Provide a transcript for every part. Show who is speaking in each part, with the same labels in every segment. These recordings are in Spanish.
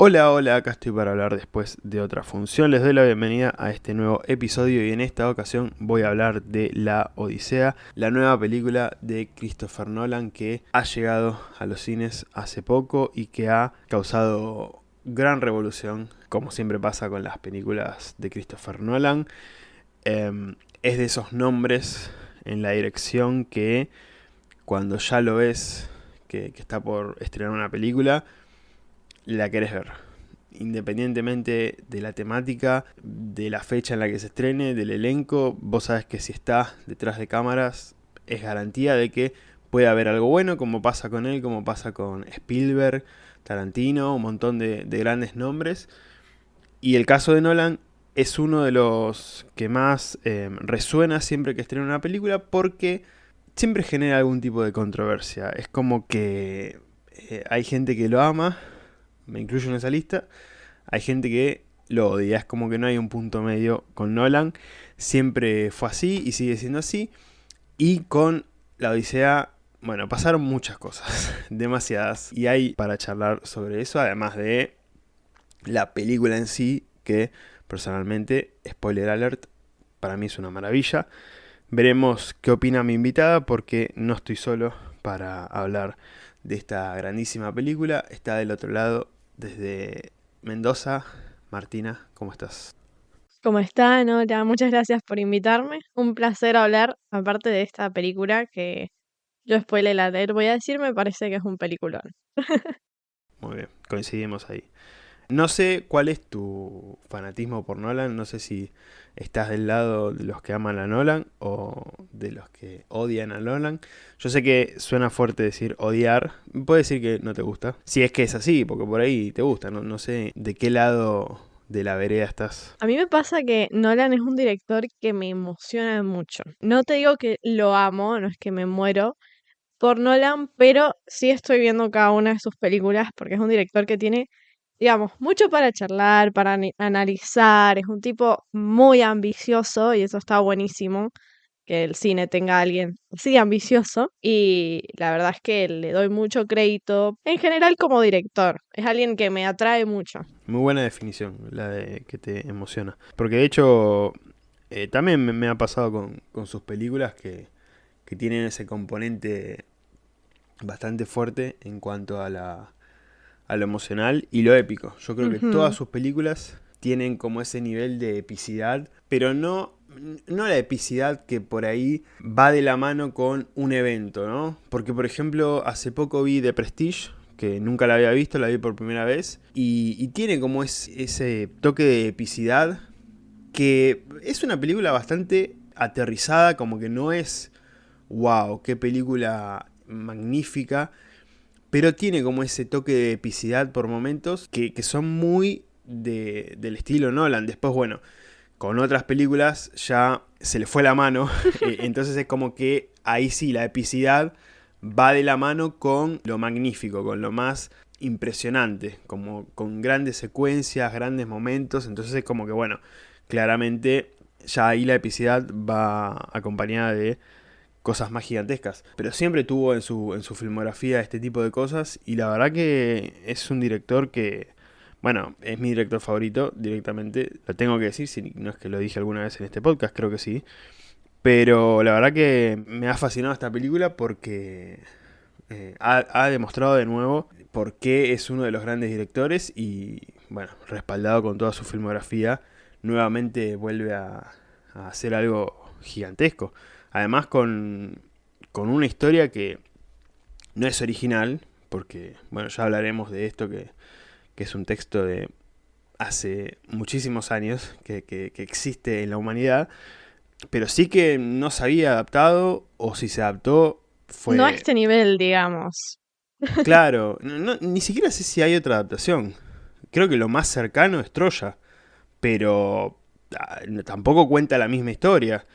Speaker 1: Hola, hola, acá estoy para hablar después de otra función. Les doy la bienvenida a este nuevo episodio y en esta ocasión voy a hablar de La Odisea, la nueva película de Christopher Nolan que ha llegado a los cines hace poco y que ha causado gran revolución, como siempre pasa con las películas de Christopher Nolan. Es de esos nombres en la dirección que cuando ya lo ves que está por estrenar una película, la querés ver. Independientemente de la temática, de la fecha en la que se estrene, del elenco, vos sabés que si está detrás de cámaras es garantía de que puede haber algo bueno, como pasa con él, como pasa con Spielberg, Tarantino, un montón de grandes nombres. Y el caso de Nolan es uno de los que más resuena siempre que estrena una película porque siempre genera algún tipo de controversia. Es como que hay gente que lo ama, me incluyo en esa lista. Hay gente que lo odia, es como que no hay un punto medio con Nolan. Siempre fue así y sigue siendo así. Y con La Odisea, bueno, pasaron muchas cosas, demasiadas. Y hay para charlar sobre eso, además de la película en sí, que personalmente, spoiler alert, para mí es una maravilla. Veremos qué opina mi invitada porque no estoy solo para hablar de esta grandísima película. Está del otro lado desde Mendoza. Martina, ¿cómo estás?
Speaker 2: ¿Cómo están? Hola, muchas gracias por invitarme. Un placer hablar, aparte de esta película que yo spoiler alert voy a decir, me parece que es un peliculón.
Speaker 1: Muy bien, coincidimos ahí. No sé cuál es tu fanatismo por Nolan, no sé si estás del lado de los que aman a Nolan o de los que odian a Nolan. Yo sé que suena fuerte decir odiar, puede decir que no te gusta. Si es que es así, porque por ahí te gusta, no sé de qué lado de la vereda estás.
Speaker 2: A mí me pasa que Nolan es un director que me emociona mucho. No te digo que lo amo, no es que me muero por Nolan, pero sí estoy viendo cada una de sus películas porque es un director que tiene, digamos, mucho para charlar, para analizar, es un tipo muy ambicioso y eso está buenísimo, que el cine tenga a alguien así ambicioso y la verdad es que le doy mucho crédito en general como director. Es alguien que me atrae mucho.
Speaker 1: Muy buena definición, la de que te emociona. Porque de hecho, también me ha pasado con sus películas que tienen ese componente bastante fuerte en cuanto a lo emocional y lo épico. Yo creo que todas
Speaker 2: Ujú.
Speaker 1: sus películas tienen como ese nivel de epicidad, pero no la epicidad que por ahí va de la mano con un evento, ¿no? Porque, por ejemplo, hace poco vi The Prestige, que nunca la había visto, la vi por primera vez, y tiene como ese toque de epicidad, que es una película bastante aterrizada, como que no es, wow, qué película magnífica, pero tiene como ese toque de epicidad por momentos que son muy del estilo Nolan. Después, bueno, con otras películas ya se le fue la mano. Entonces es como que ahí sí la epicidad va de la mano con lo magnífico, con lo más impresionante, como con grandes secuencias, grandes momentos. Entonces es como que, bueno, claramente ya ahí la epicidad va acompañada de cosas más gigantescas. Pero siempre tuvo en su filmografía este tipo de cosas y la verdad que es un director que, bueno, es mi director favorito directamente, lo tengo que decir, si no es que lo dije alguna vez en este podcast, creo que sí. Pero la verdad que me ha fascinado esta película porque ha demostrado de nuevo por qué es uno de los grandes directores y, bueno, respaldado con toda su filmografía, nuevamente vuelve a hacer algo gigantesco. Además con una historia que no es original, porque, bueno, ya hablaremos de esto, que es un texto de hace muchísimos años que existe en la humanidad, pero sí que no se había adaptado, o si se adaptó,
Speaker 2: No a
Speaker 1: fue
Speaker 2: este nivel, digamos.
Speaker 1: claro, ni siquiera sé si hay otra adaptación. Creo que lo más cercano es Troya, pero tampoco cuenta la misma historia.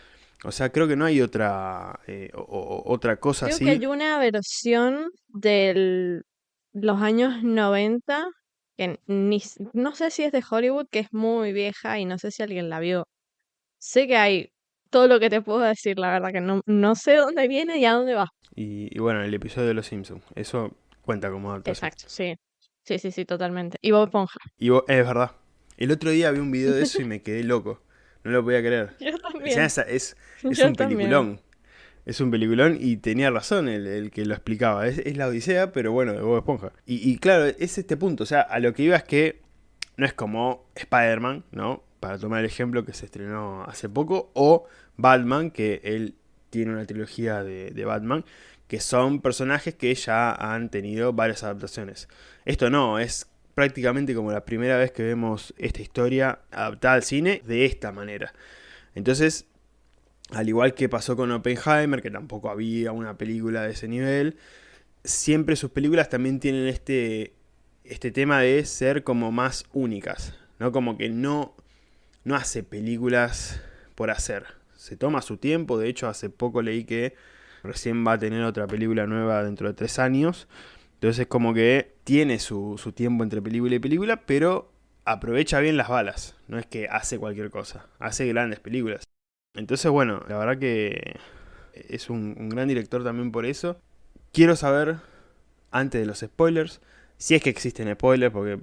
Speaker 1: O sea, creo que no hay otra otra cosa
Speaker 2: Creo que
Speaker 1: así.
Speaker 2: hay una versión de los años 90 que no sé si es de Hollywood, que es muy vieja y no sé si alguien la vio. Sé que hay todo lo que te puedo decir, la verdad que no sé dónde viene y a dónde va.
Speaker 1: Y bueno, el episodio de Los Simpsons. Eso cuenta como adaptación.
Speaker 2: Exacto, sí. Sí, sí, sí, totalmente. Y Bob Esponja.
Speaker 1: Es verdad. El otro día vi un video de eso y me quedé loco. No lo podía creer.
Speaker 2: Yo
Speaker 1: Encima
Speaker 2: también.
Speaker 1: es
Speaker 2: Yo
Speaker 1: un
Speaker 2: también.
Speaker 1: peliculón. Es un peliculón y tenía razón el que lo explicaba. Es la Odisea, pero bueno, de Bob Esponja. Y claro, es este punto. O sea, a lo que iba es que no es como Spider-Man, ¿no? Para tomar el ejemplo que se estrenó hace poco. O Batman, que él tiene una trilogía de Batman. Que son personajes que ya han tenido varias adaptaciones. Esto no, es prácticamente como la primera vez que vemos esta historia adaptada al cine de esta manera. Entonces, al igual que pasó con Oppenheimer, que tampoco había una película de ese nivel, siempre sus películas también tienen este tema de ser como más únicas, ¿no? Como que no hace películas por hacer. Se toma su tiempo, de hecho hace poco leí que recién va a tener otra película nueva dentro de 3 años. Entonces como que tiene su tiempo entre película y película, pero aprovecha bien las balas. No es que hace cualquier cosa, hace grandes películas. Entonces bueno, la verdad que es un gran director también por eso. Quiero saber, antes de los spoilers, si es que existen spoilers, porque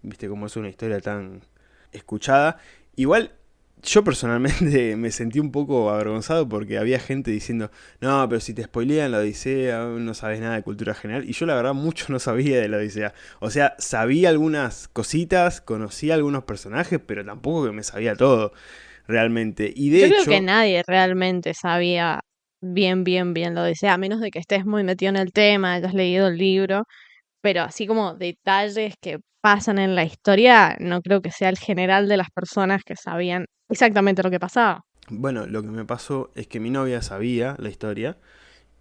Speaker 1: viste cómo es una historia tan escuchada. Igual yo personalmente me sentí un poco avergonzado porque había gente diciendo, no, pero si te spoilean la Odisea, no sabes nada de cultura general. Y yo la verdad mucho no sabía de la Odisea. O sea, sabía algunas cositas, conocía algunos personajes, pero tampoco que me sabía todo realmente. Y de
Speaker 2: Yo creo que
Speaker 1: hecho,
Speaker 2: nadie realmente sabía bien, bien, bien lo desea, a menos de que estés muy metido en el tema, hayas leído el libro, pero así como detalles que pasan en la historia, no creo que sea el general de las personas que sabían exactamente lo que pasaba.
Speaker 1: bueno, lo que me pasó es que mi novia sabía la historia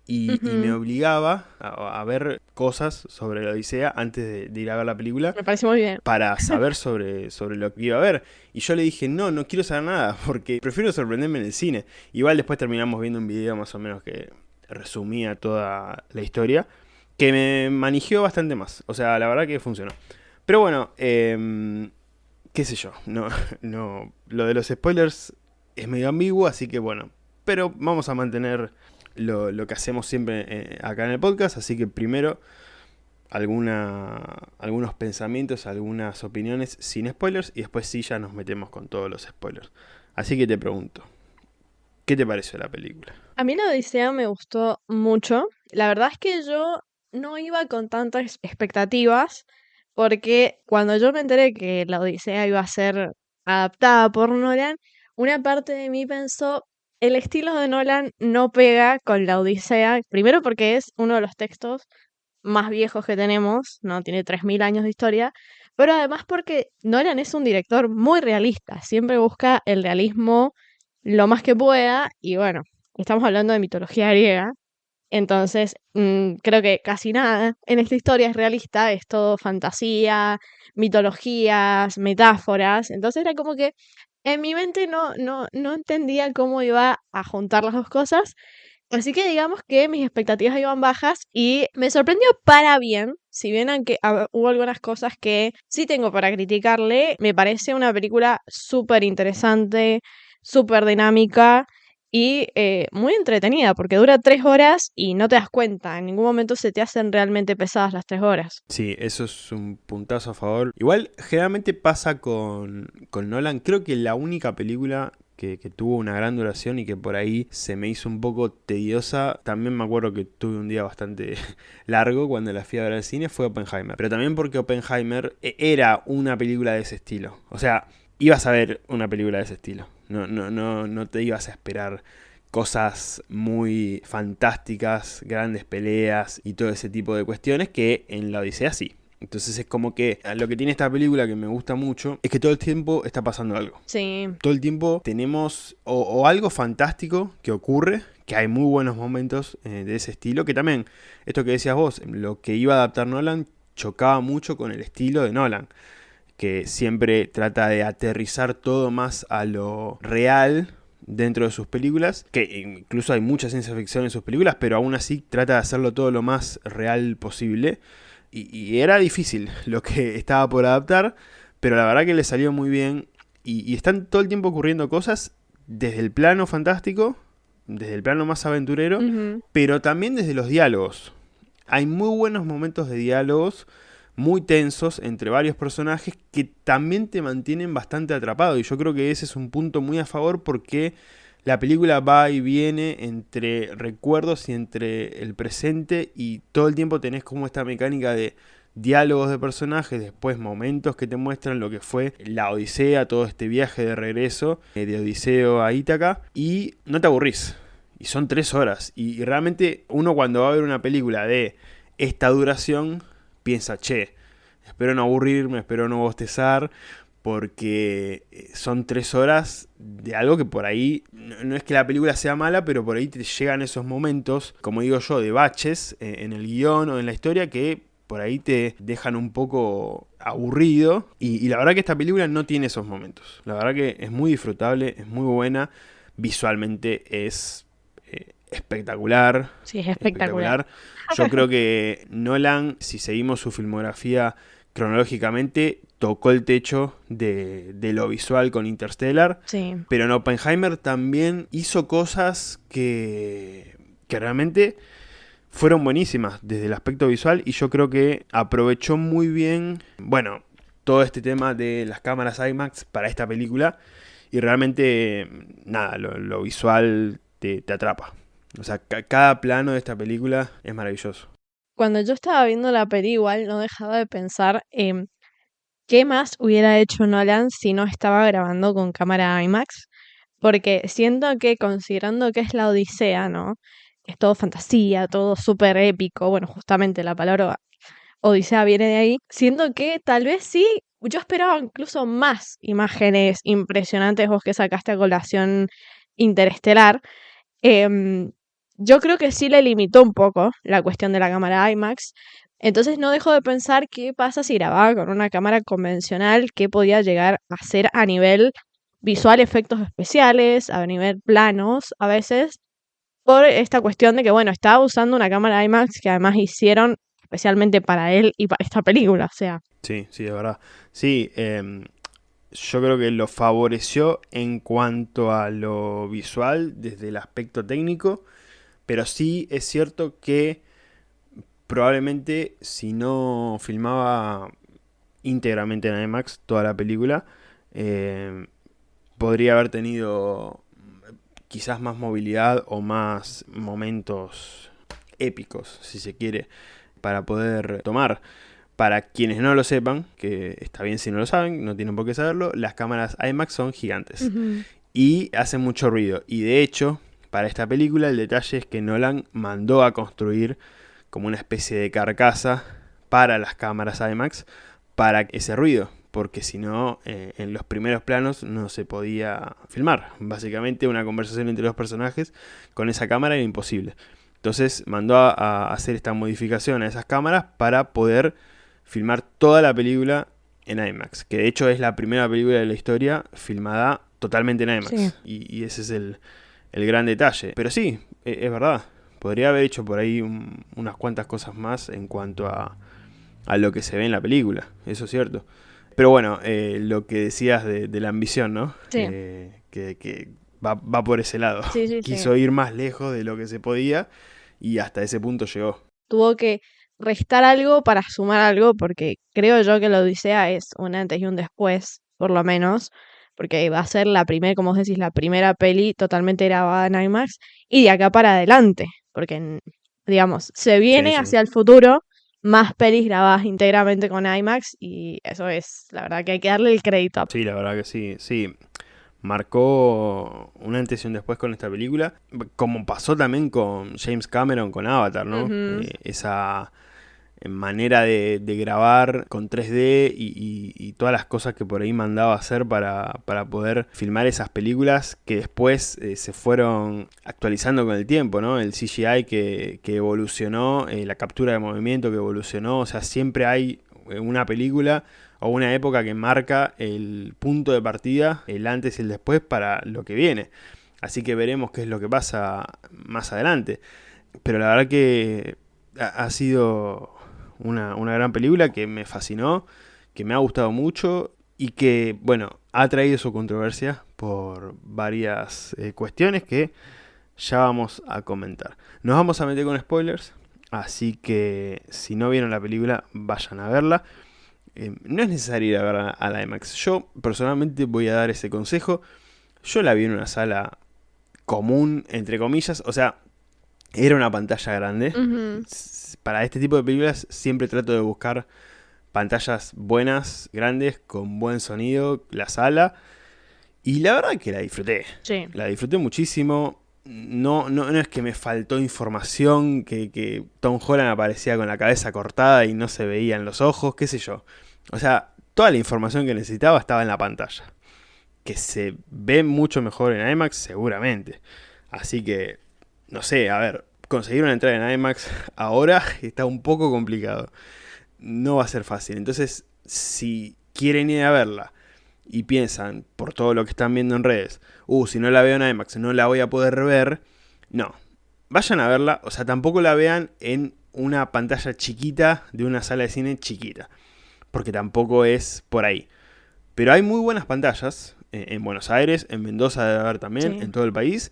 Speaker 1: y me
Speaker 2: Ujú.
Speaker 1: obligaba a ver cosas sobre la Odisea antes de ir a ver la película
Speaker 2: Me parece muy bien.
Speaker 1: para saber sobre lo que iba a ver. Y yo le dije, no quiero saber nada, porque prefiero sorprenderme en el cine. Igual después terminamos viendo un video más o menos que resumía toda la historia, que me manigió bastante más. O sea, la verdad que funcionó. Pero bueno, qué sé yo, no, lo de los spoilers es medio ambiguo, así que bueno. Pero vamos a mantener lo que hacemos siempre acá en el podcast, así que primero algunos pensamientos, algunas opiniones sin spoilers y después sí ya nos metemos con todos los spoilers. Así que te pregunto, ¿qué te pareció la película?
Speaker 2: A mí la Odisea me gustó mucho. La verdad es que yo no iba con tantas expectativas, porque cuando yo me enteré que la Odisea iba a ser adaptada por Nolan, una parte de mí pensó, el estilo de Nolan no pega con la Odisea, primero porque es uno de los textos más viejos que tenemos, ¿no? Tiene 3000 años de historia, pero además porque Nolan es un director muy realista, siempre busca el realismo lo más que pueda, y bueno, estamos hablando de mitología griega, entonces creo que casi nada en esta historia es realista, es todo fantasía, mitologías, metáforas, entonces era como que en mi mente no entendía cómo iba a juntar las dos cosas. Así que digamos que mis expectativas iban bajas y me sorprendió para bien, si bien aunque hubo algunas cosas que sí tengo para criticarle, me parece una película súper interesante, súper dinámica y muy entretenida, porque dura 3 horas y no te das cuenta, en ningún momento se te hacen realmente pesadas las 3 horas.
Speaker 1: Sí, eso es un puntazo a favor. Igual generalmente pasa con Nolan, creo que la única película que tuvo una gran duración y que por ahí se me hizo un poco tediosa, también me acuerdo que tuve un día bastante largo cuando la fui a ver al cine, fue Oppenheimer. Pero también porque Oppenheimer era una película de ese estilo. O sea, ibas a ver una película de ese estilo. No te ibas a esperar cosas muy fantásticas, grandes peleas y todo ese tipo de cuestiones que en la Odisea sí. Entonces es como que lo que tiene esta película que me gusta mucho es que todo el tiempo está pasando algo.
Speaker 2: Sí.
Speaker 1: Todo el tiempo tenemos o algo fantástico que ocurre, que hay muy buenos momentos de ese estilo, que también, esto que decías vos, lo que iba a adaptar Nolan chocaba mucho con el estilo de Nolan, que siempre trata de aterrizar todo más a lo real dentro de sus películas, que incluso hay mucha ciencia ficción en sus películas, pero aún así trata de hacerlo todo lo más real posible. Y era difícil lo que estaba por adaptar, pero la verdad que le salió muy bien. Y están todo el tiempo ocurriendo cosas desde el plano fantástico, desde el plano más aventurero,
Speaker 2: Ujú.
Speaker 1: pero también desde los diálogos. Hay muy buenos momentos de diálogos, muy tensos entre varios personajes que también te mantienen bastante atrapado. Y yo creo que ese es un punto muy a favor porque la película va y viene entre recuerdos y entre el presente y todo el tiempo tenés como esta mecánica de diálogos de personajes, después momentos que te muestran lo que fue la Odisea, todo este viaje de regreso de Odiseo a Ítaca y no te aburrís. Y son 3 horas. Y realmente uno cuando va a ver una película de esta duración piensa, che, espero no aburrirme, espero no bostezar, porque son 3 horas de algo que por ahí, no es que la película sea mala, pero por ahí te llegan esos momentos, como digo yo, de baches en el guión o en la historia que por ahí te dejan un poco aburrido. Y la verdad que esta película no tiene esos momentos. La verdad que es muy disfrutable, es muy buena, visualmente es espectacular.
Speaker 2: Sí, es espectacular.
Speaker 1: Yo creo que Nolan, si seguimos su filmografía cronológicamente, tocó el techo de lo visual con Interstellar.
Speaker 2: Sí.
Speaker 1: Pero en Oppenheimer también hizo cosas que realmente fueron buenísimas desde el aspecto visual. Y yo creo que aprovechó muy bien, bueno, todo este tema de las cámaras IMAX para esta película. Y realmente, nada, lo visual te atrapa. O sea, cada plano de esta película es maravilloso.
Speaker 2: Cuando yo estaba viendo la peli, igual no dejaba de pensar qué más hubiera hecho Nolan si no estaba grabando con cámara IMAX. Porque siento que, considerando que es la Odisea, ¿no? Es todo fantasía, todo súper épico. Bueno, justamente la palabra Odisea viene de ahí. Siento que tal vez sí, yo esperaba incluso más imágenes impresionantes, vos que sacaste a colación Interestelar. Em, yo creo que sí le limitó un poco la cuestión de la cámara IMAX. Entonces no dejo de pensar qué pasa si grababa con una cámara convencional, qué podía llegar a ser a nivel visual, efectos especiales, a nivel planos, a veces, por esta cuestión de que, bueno, estaba usando una cámara IMAX que además hicieron especialmente para él y para esta película, o sea.
Speaker 1: Sí, sí, de verdad. Sí, yo creo que lo favoreció en cuanto a lo visual desde el aspecto técnico, pero sí es cierto que probablemente si no filmaba íntegramente en IMAX toda la película, eh, podría haber tenido quizás más movilidad o más momentos épicos, si se quiere, para poder tomar. Para quienes no lo sepan, que está bien si no lo saben, no tienen por qué saberlo, las cámaras IMAX son gigantes
Speaker 2: Ujú.
Speaker 1: y hacen mucho ruido. Y de hecho, para esta película el detalle es que Nolan mandó a construir como una especie de carcasa para las cámaras IMAX para ese ruido, porque si no, en los primeros planos no se podía filmar. Básicamente una conversación entre dos personajes con esa cámara era imposible. Entonces mandó a hacer esta modificación a esas cámaras para poder filmar toda la película en IMAX, que de hecho es la primera película de la historia filmada totalmente en IMAX.
Speaker 2: Sí.
Speaker 1: Y ese es el gran detalle. Pero sí, es verdad, podría haber hecho por ahí unas cuantas cosas más en cuanto a lo que se ve en la película, eso es cierto. Pero bueno, lo que decías de la ambición, ¿no?
Speaker 2: Sí.
Speaker 1: Que va por ese lado.
Speaker 2: Sí, sí, sí.
Speaker 1: Quiso ir más lejos de lo que se podía y hasta ese punto llegó.
Speaker 2: Tuvo que restar algo para sumar algo, porque creo yo que la Odisea es un antes y un después, por lo menos, porque va a ser la primera, como vos decís, la primera peli totalmente grabada en IMAX, y de acá para adelante, porque, digamos, se
Speaker 1: Sí,
Speaker 2: viene
Speaker 1: sí.
Speaker 2: hacia el futuro más pelis grabadas íntegramente con IMAX, y eso es, la verdad que hay que darle el crédito.
Speaker 1: Sí, la verdad que sí. Sí, marcó un antes y un después con esta película, como pasó también con James Cameron con Avatar, ¿no?
Speaker 2: Ujú.
Speaker 1: Esa manera de grabar con 3D y todas las cosas que por ahí mandaba a hacer para poder filmar esas películas que después se fueron actualizando con el tiempo, ¿no? El CGI que evolucionó, la captura de movimiento que evolucionó, o sea, siempre hay una película o una época que marca el punto de partida, el antes y el después para lo que viene. Así que veremos qué es lo que pasa más adelante. Pero la verdad que ha sido una gran película que me fascinó, que me ha gustado mucho y que, bueno, ha traído su controversia por varias cuestiones que ya vamos a comentar. Nos vamos a meter con spoilers, Así que si no vieron la película, vayan a verla. No es necesario ir a verla a la IMAX. Yo personalmente voy a dar ese consejo. Yo la vi en una sala común, entre comillas. O sea, era una pantalla grande.
Speaker 2: Ujú.
Speaker 1: Para este tipo de películas siempre trato de buscar pantallas buenas, grandes, con buen sonido, la sala. Y la verdad que la disfruté.
Speaker 2: Sí.
Speaker 1: La disfruté muchísimo. No es que me faltó información, que Tom Holland aparecía con la cabeza cortada y no se veían los ojos, qué sé yo. O sea, toda la información que necesitaba estaba en la pantalla. Que se ve mucho mejor en IMAX, seguramente. Así que, no sé, a ver, conseguir una entrada en IMAX ahora está un poco complicado. No va a ser fácil. Entonces, si quieren ir a verla y piensan, por todo lo que están viendo en redes, si no la veo en IMAX no la voy a poder ver, no. Vayan a verla, o sea, tampoco la vean en una pantalla chiquita de una sala de cine chiquita, porque tampoco es por ahí. Pero hay muy buenas pantallas en Buenos Aires, en Mendoza debe haber también,
Speaker 2: Sí.
Speaker 1: en todo el país,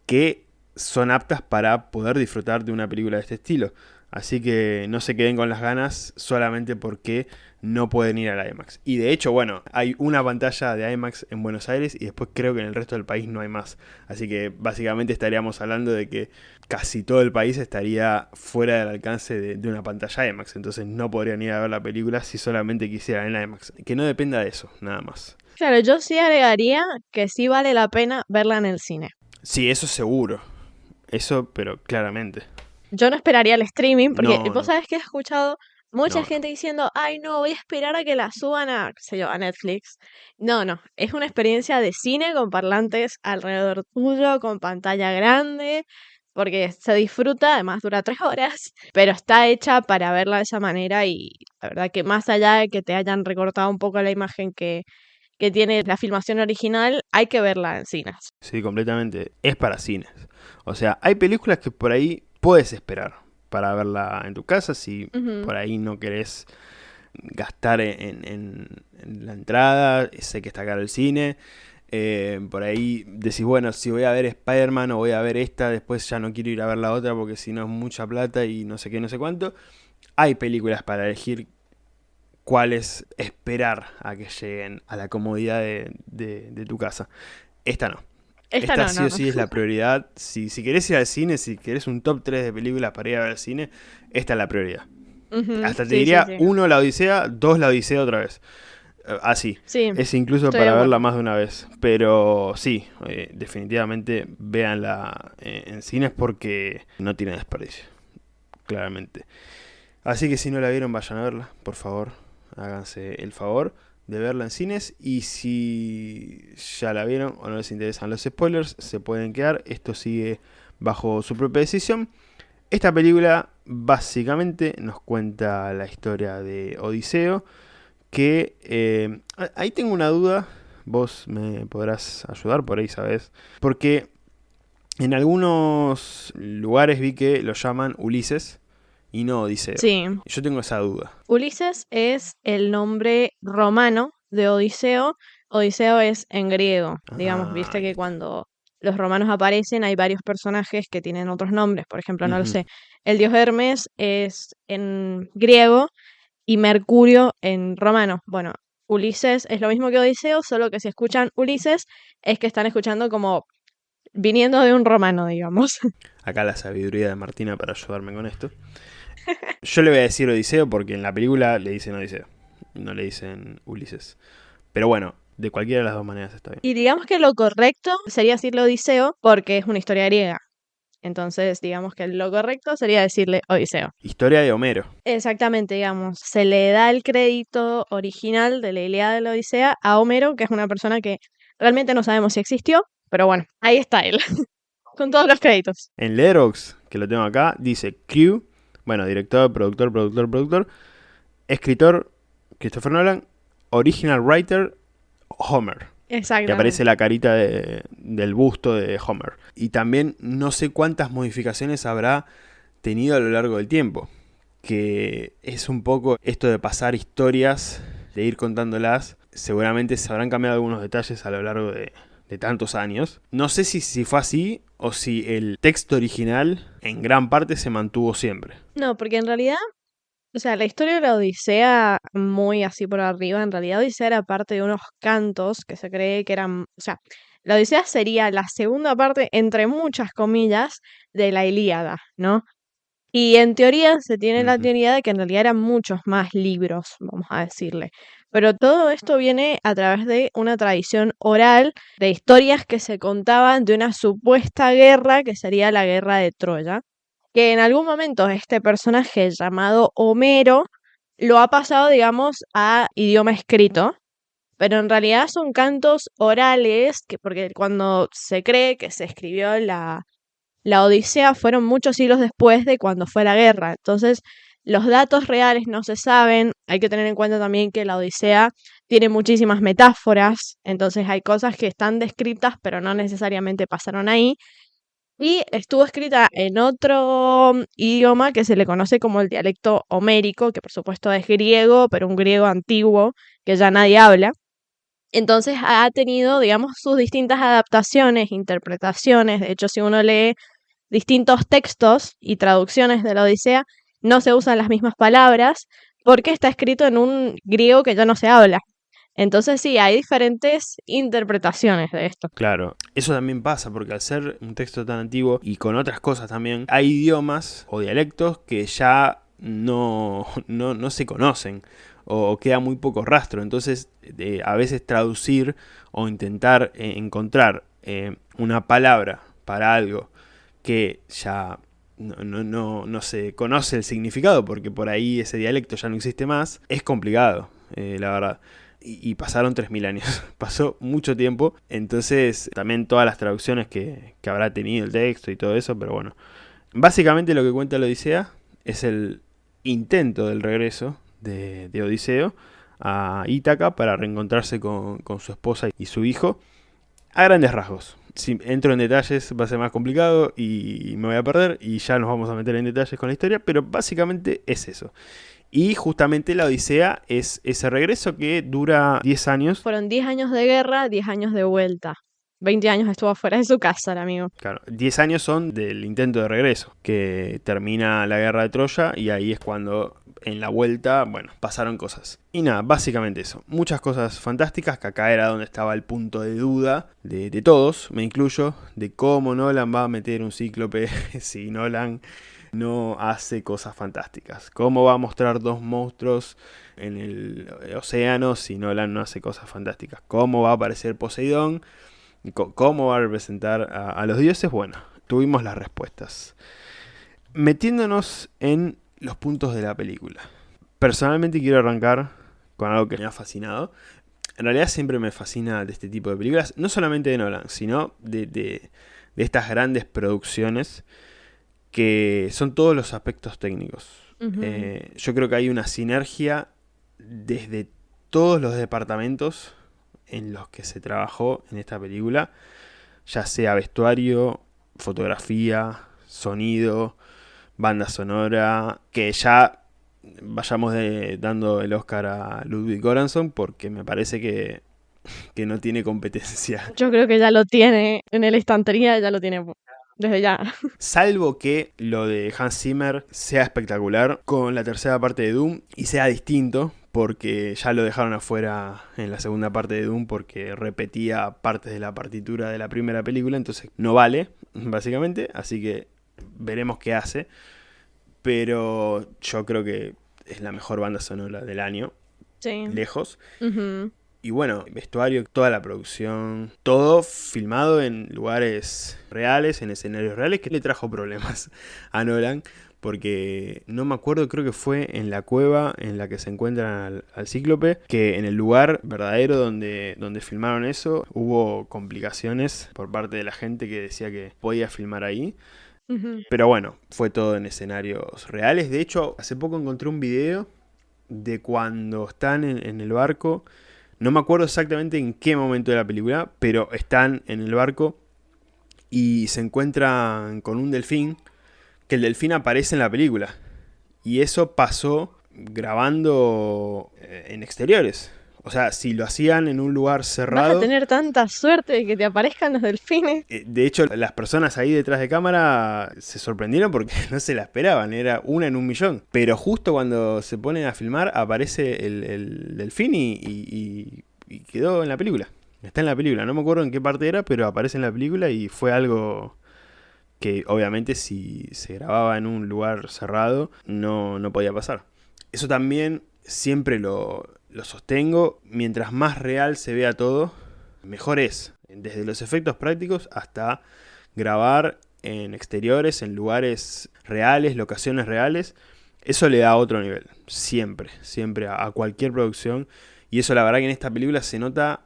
Speaker 1: que son aptas para poder disfrutar de una película de este estilo. Así que no se queden con las ganas solamente porque no pueden ir a la IMAX. Y de hecho, bueno, hay una pantalla de IMAX en Buenos Aires y después creo que en el resto del país no hay más. Así que básicamente estaríamos hablando de que casi todo el país estaría fuera del alcance de una pantalla IMAX. Entonces no podrían ir a ver la película si solamente quisieran en la IMAX. Que no dependa de eso, nada más.
Speaker 2: Claro, yo sí agregaría que sí vale la pena verla en el cine.
Speaker 1: Sí, eso seguro. Eso, pero claramente.
Speaker 2: Yo no esperaría el streaming, porque
Speaker 1: No,
Speaker 2: vos
Speaker 1: no,
Speaker 2: sabés que he escuchado mucha
Speaker 1: no, no.
Speaker 2: gente diciendo, ay, no, voy a esperar a que la suban a, qué sé yo, a Netflix. No, no, es una experiencia de cine con parlantes alrededor tuyo, con pantalla grande, porque se disfruta, además dura 3 horas, pero está hecha para verla de esa manera y la verdad que más allá de que te hayan recortado un poco la imagen que tiene la filmación original, hay que verla en cines.
Speaker 1: Sí, completamente. Es para cines. O sea, hay películas que por ahí puedes esperar para verla en tu casa si
Speaker 2: Ujú.
Speaker 1: por ahí no querés gastar en la entrada, sé que está caro el cine. Por ahí decís, bueno, si voy a ver Spider-Man o voy a ver esta, después ya no quiero ir a ver la otra porque si no es mucha plata y no sé qué, no sé cuánto. Hay películas para elegir cuáles esperar a que lleguen a la comodidad de tu casa. Esta no.
Speaker 2: Esta
Speaker 1: Esta
Speaker 2: no,
Speaker 1: sí
Speaker 2: no,
Speaker 1: o
Speaker 2: no.
Speaker 1: sí es la prioridad. Si querés ir al cine, si querés un top 3 de películas para ir a ver al cine, esta es la prioridad.
Speaker 2: Ujú.
Speaker 1: Hasta te
Speaker 2: Sí, sí,
Speaker 1: diría,
Speaker 2: sí.
Speaker 1: 1 la Odisea, 2 la Odisea otra vez. Así.
Speaker 2: Sí,
Speaker 1: Es incluso
Speaker 2: estoy de
Speaker 1: para verla
Speaker 2: acuerdo.
Speaker 1: más de una vez. Pero sí, definitivamente véanla en cines porque no tiene desperdicio. Claramente. Así que si no la vieron, vayan a verla, por favor. Háganse el favor de verla en cines. Y si ya la vieron o no les interesan los spoilers, se pueden quedar. Esto sigue bajo su propia decisión. Esta película básicamente nos cuenta la historia de Odiseo. Que ahí tengo una duda. Vos me podrás ayudar por ahí, ¿sabes? Porque en algunos lugares vi que lo llaman Ulises y no Odiseo.
Speaker 2: Sí,
Speaker 1: Yo tengo esa duda.
Speaker 2: Ulises es el nombre romano de Odiseo. Odiseo es en griego. Digamos,
Speaker 1: Ah,
Speaker 2: viste
Speaker 1: ahí
Speaker 2: que
Speaker 1: está.
Speaker 2: cuando los romanos aparecen hay varios personajes que tienen otros nombres. Por ejemplo, no lo
Speaker 1: Ujú.
Speaker 2: sé, el dios Hermes es en griego y Mercurio en romano. Bueno, Ulises es lo mismo que Odiseo, solo que si escuchan Ulises es que están escuchando como viniendo de un romano, digamos.
Speaker 1: Acá la sabiduría de Martina para ayudarme con esto. Yo le voy a decir Odiseo porque en la película le dicen Odiseo. No le dicen Ulises. Pero bueno, de cualquiera de las dos maneras está bien.
Speaker 2: Y digamos que lo correcto sería decirle Odiseo porque es una historia griega. Entonces, digamos que lo correcto sería decirle Odiseo.
Speaker 1: Historia de Homero.
Speaker 2: Exactamente, digamos, se le da el crédito original de la Ilíada de la Odisea a Homero, que es una persona que realmente no sabemos si existió, pero bueno, ahí está él, con todos los créditos.
Speaker 1: En Letterboxd, que lo tengo acá, dice Crew. Bueno, director, productor. Escritor, Christopher Nolan. Original writer, Homer. Y aparece
Speaker 2: Exactamente.
Speaker 1: la carita del busto de Homer. Y también no sé cuántas modificaciones habrá tenido a lo largo del tiempo. Que es un poco esto de pasar historias, de ir contándolas. Seguramente se habrán cambiado algunos detalles a lo largo de tantos años. No sé si fue así o si el texto original en gran parte se mantuvo siempre.
Speaker 2: No, porque en realidad, o sea, la historia de la Odisea, muy así por arriba, en realidad Odisea era parte de unos cantos que se cree que eran, o sea, la Odisea sería la segunda parte, entre muchas comillas, de la Ilíada, ¿no? Y en teoría se tiene la
Speaker 1: Ujú.
Speaker 2: teoría de que en realidad eran muchos más libros, vamos a decirle. Pero todo esto viene a través de una tradición oral de historias que se contaban de una supuesta guerra que sería la guerra de Troya, que en algún momento este personaje llamado Homero lo ha pasado, digamos, a idioma escrito, pero en realidad son cantos orales, que porque cuando se cree que se escribió la Odisea fueron muchos siglos después de cuando fue la guerra. Entonces, los datos reales no se saben. Hay que tener en cuenta también que la Odisea tiene muchísimas metáforas. Entonces, hay cosas que están descritas, pero no necesariamente pasaron ahí. Y estuvo escrita en otro idioma que se le conoce como el dialecto homérico, que por supuesto es griego, pero un griego antiguo que ya nadie habla. Entonces ha tenido, digamos, sus distintas adaptaciones, interpretaciones. De hecho, si uno lee distintos textos y traducciones de la Odisea, no se usan las mismas palabras porque está escrito en un griego que ya no se habla. Entonces sí, hay diferentes interpretaciones de esto.
Speaker 1: Claro, eso también pasa porque al ser un texto tan antiguo y con otras cosas también, hay idiomas o dialectos que ya no se conocen o queda muy poco rastro. Entonces, a veces traducir o intentar encontrar una palabra para algo que ya no se conoce el significado porque por ahí ese dialecto ya no existe más, es complicado, la verdad. Y pasaron 3000 años, pasó mucho tiempo, entonces también todas las traducciones que habrá tenido el texto y todo eso, pero bueno. Básicamente lo que cuenta la Odisea es el intento del regreso de Odiseo a Ítaca para reencontrarse con su esposa y su hijo, a grandes rasgos. Si entro en detalles va a ser más complicado y me voy a perder y ya nos vamos a meter en detalles con la historia, pero básicamente es eso. Y justamente la Odisea es ese regreso que dura 10 años.
Speaker 2: Fueron 10 años de guerra, 10 años de vuelta. 20 años estuvo fuera de su casa el amigo.
Speaker 1: Claro, 10 años son del intento de regreso, que termina la guerra de Troya y ahí es cuando en la vuelta, bueno, pasaron cosas. Y nada, básicamente eso. Muchas cosas fantásticas, que acá era donde estaba el punto de duda de todos, me incluyo, de cómo Nolan va a meter un cíclope si Nolan no hace cosas fantásticas. ¿Cómo va a mostrar dos monstruos en el océano si Nolan no hace cosas fantásticas? ¿Cómo va a aparecer Poseidón? ¿Cómo va a representar a los dioses? Bueno, tuvimos las respuestas. Metiéndonos en los puntos de la película. Personalmente quiero arrancar con algo que me ha fascinado. En realidad siempre me fascina de este tipo de películas, no solamente de Nolan, sino de estas grandes producciones que son todos los aspectos técnicos. Yo creo que hay una sinergia desde todos los departamentos en los que se trabajó en esta película, ya sea vestuario, fotografía, sonido, banda sonora, que ya vayamos dando el Oscar a Ludwig Göransson porque me parece que no tiene competencia.
Speaker 2: Yo creo que ya lo tiene en la estantería, ya lo tiene desde ya.
Speaker 1: Salvo que lo de Hans Zimmer sea espectacular con la tercera parte de Doom y sea distinto, porque ya lo dejaron afuera en la segunda parte de Doom porque repetía partes de la partitura de la primera película, entonces no vale, básicamente, así que veremos qué hace. Pero yo creo que es la mejor banda sonora del año,
Speaker 2: Sí.
Speaker 1: lejos.
Speaker 2: Ujú.
Speaker 1: Y bueno, vestuario, toda la producción, todo filmado en lugares reales, en escenarios reales, que le trajo problemas a Nolan, porque no me acuerdo, creo que fue en la cueva en la que se encuentran al Cíclope, que en el lugar verdadero donde filmaron eso, hubo complicaciones por parte de la gente que decía que podía filmar ahí.
Speaker 2: Ujú.
Speaker 1: Pero bueno, fue todo en escenarios reales. De hecho, hace poco encontré un video de cuando están en el barco. No me acuerdo exactamente en qué momento de la película, pero están en el barco y se encuentran con un delfín, que el delfín aparece en la película. Y eso pasó grabando en exteriores. O sea, si lo hacían en un lugar
Speaker 2: Vas a
Speaker 1: cerrado...
Speaker 2: tener tanta suerte de que te aparezcan los delfines.
Speaker 1: De hecho, las personas ahí detrás de cámara se sorprendieron porque no se la esperaban, era una en 1.000.000. Pero justo cuando se ponen a filmar aparece el delfín y quedó en la película. Está en la película, no me acuerdo en qué parte era, pero aparece en la película y fue algo que obviamente si se grababa en un lugar cerrado no podía pasar. Eso también siempre lo sostengo, mientras más real se vea todo, mejor es. Desde los efectos prácticos hasta grabar en exteriores, en lugares reales, locaciones reales. Eso le da otro nivel, siempre, siempre a cualquier producción. Y eso la verdad que en esta película se nota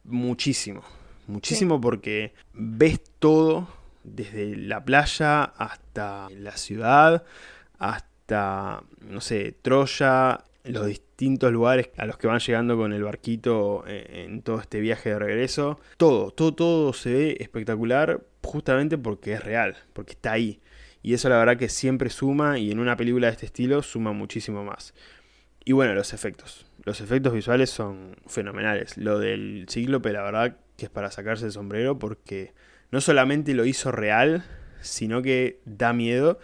Speaker 1: muchísimo. Muchísimo
Speaker 2: Sí.
Speaker 1: porque ves todo, desde la playa hasta la ciudad, hasta, no sé, Troya, los distintos lugares a los que van llegando con el barquito en todo este viaje de regreso. Todo se ve espectacular justamente porque es real, porque está ahí. Y eso la verdad que siempre suma, y en una película de este estilo suma muchísimo más. Y bueno, los efectos. Los efectos visuales son fenomenales. Lo del cíclope, la verdad que es para sacarse el sombrero porque no solamente lo hizo real, sino que da miedo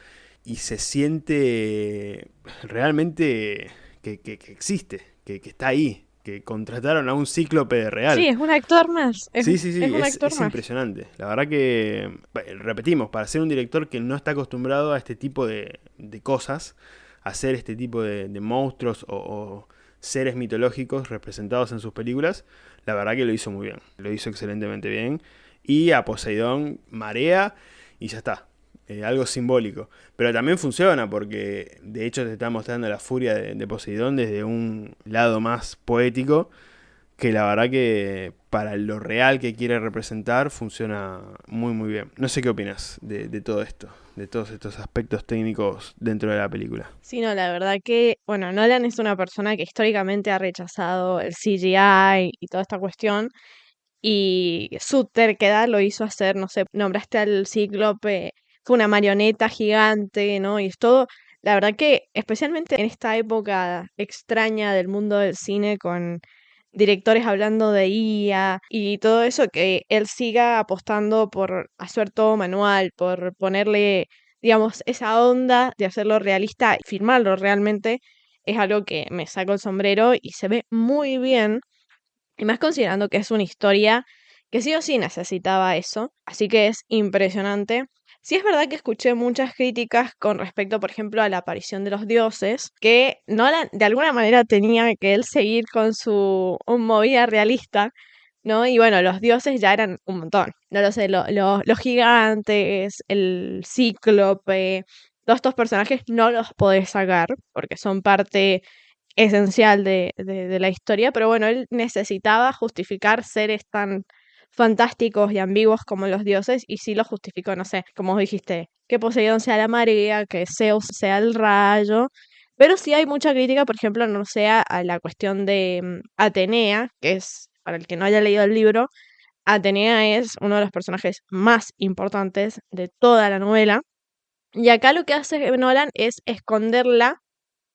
Speaker 1: y se siente realmente que existe, que está ahí, que contrataron a un cíclope de real.
Speaker 2: Sí, es un actor más.
Speaker 1: Sí,
Speaker 2: Es un actor
Speaker 1: es
Speaker 2: más.
Speaker 1: impresionante. La verdad que, repetimos, para ser un director que no está acostumbrado a este tipo de cosas, a hacer este tipo de monstruos o seres mitológicos representados en sus películas, la verdad que lo hizo muy bien. Lo hizo excelentemente bien. Y a Poseidón marea y ya está. Algo simbólico. Pero también funciona porque de hecho te está mostrando la furia de Poseidón desde un lado más poético que la verdad que para lo real que quiere representar funciona muy muy bien. No sé qué opinas de todo esto, de todos estos aspectos técnicos dentro de la película.
Speaker 2: Sí, no, la verdad que, bueno, Nolan es una persona que históricamente ha rechazado el CGI y toda esta cuestión, y su terquedad lo hizo hacer, no sé, nombraste al Cíclope, fue una marioneta gigante, ¿no? Y es todo, la verdad que, especialmente en esta época extraña del mundo del cine, con directores hablando de IA y todo eso, que él siga apostando por hacer todo manual, por ponerle, digamos, esa onda de hacerlo realista y filmarlo realmente, es algo que me saco el sombrero y se ve muy bien, y más considerando que es una historia que sí o sí necesitaba eso, así que es impresionante. Sí es verdad que escuché muchas críticas con respecto, por ejemplo, a la aparición de los dioses, que Nolan de alguna manera tenía que él seguir con su movida realista, ¿no? Y bueno, los dioses ya eran un montón. No lo sé, los gigantes, el cíclope, todos estos personajes no los podés sacar porque son parte esencial de la historia, pero bueno, él necesitaba justificar seres tan fantásticos y ambiguos como los dioses, y sí lo justificó, no sé, como vos dijiste, que Poseidón sea la marea, que Zeus sea el rayo, pero sí hay mucha crítica, por ejemplo, no sé, a la cuestión de Atenea, que es, para el que no haya leído el libro, Atenea es uno de los personajes más importantes de toda la novela, y acá lo que hace Nolan es esconderla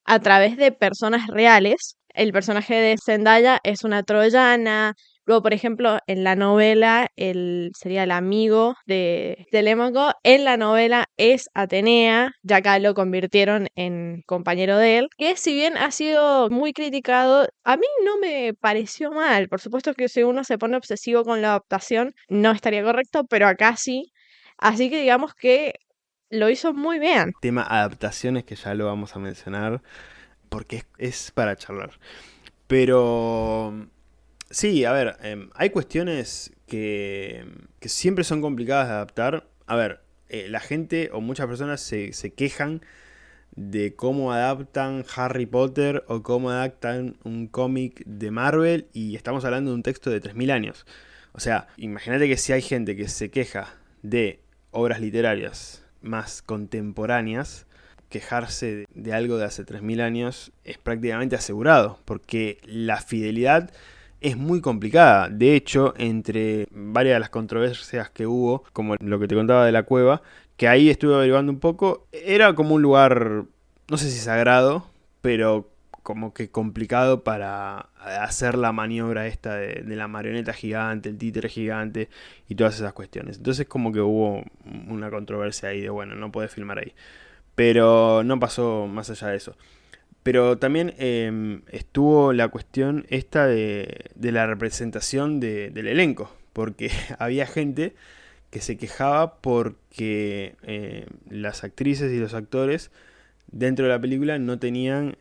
Speaker 2: a través de personas reales. El personaje de Zendaya es una troyana. Luego, por ejemplo, en la novela, él sería el amigo de Telémaco. En la novela es Atenea, ya acá lo convirtieron en compañero de él, que si bien ha sido muy criticado, a mí no me pareció mal. Por supuesto que si uno se pone obsesivo con la adaptación, no estaría correcto, pero acá sí. Así que digamos que lo hizo muy bien.
Speaker 1: Tema adaptaciones que ya lo vamos a mencionar porque es para charlar. Pero sí, a ver, hay cuestiones que siempre son complicadas de adaptar. A ver, la gente o muchas personas se quejan de cómo adaptan Harry Potter o cómo adaptan un cómic de Marvel, y estamos hablando de un texto de 3.000 años. O sea, imagínate que si hay gente que se queja de obras literarias más contemporáneas, quejarse de algo de hace 3.000 años es prácticamente asegurado, porque la fidelidad es muy complicada. De hecho, entre varias de las controversias que hubo, como lo que te contaba de la cueva, que ahí estuve averiguando un poco, era como un lugar, no sé si sagrado, pero como que complicado para hacer la maniobra esta de la marioneta gigante, el títere gigante y todas esas cuestiones. Entonces como que hubo una controversia ahí de, bueno, no podés filmar ahí. Pero no pasó más allá de eso. Pero también estuvo la cuestión esta de la representación del elenco, porque había gente que se quejaba porque las actrices y los actores dentro de la película no tenían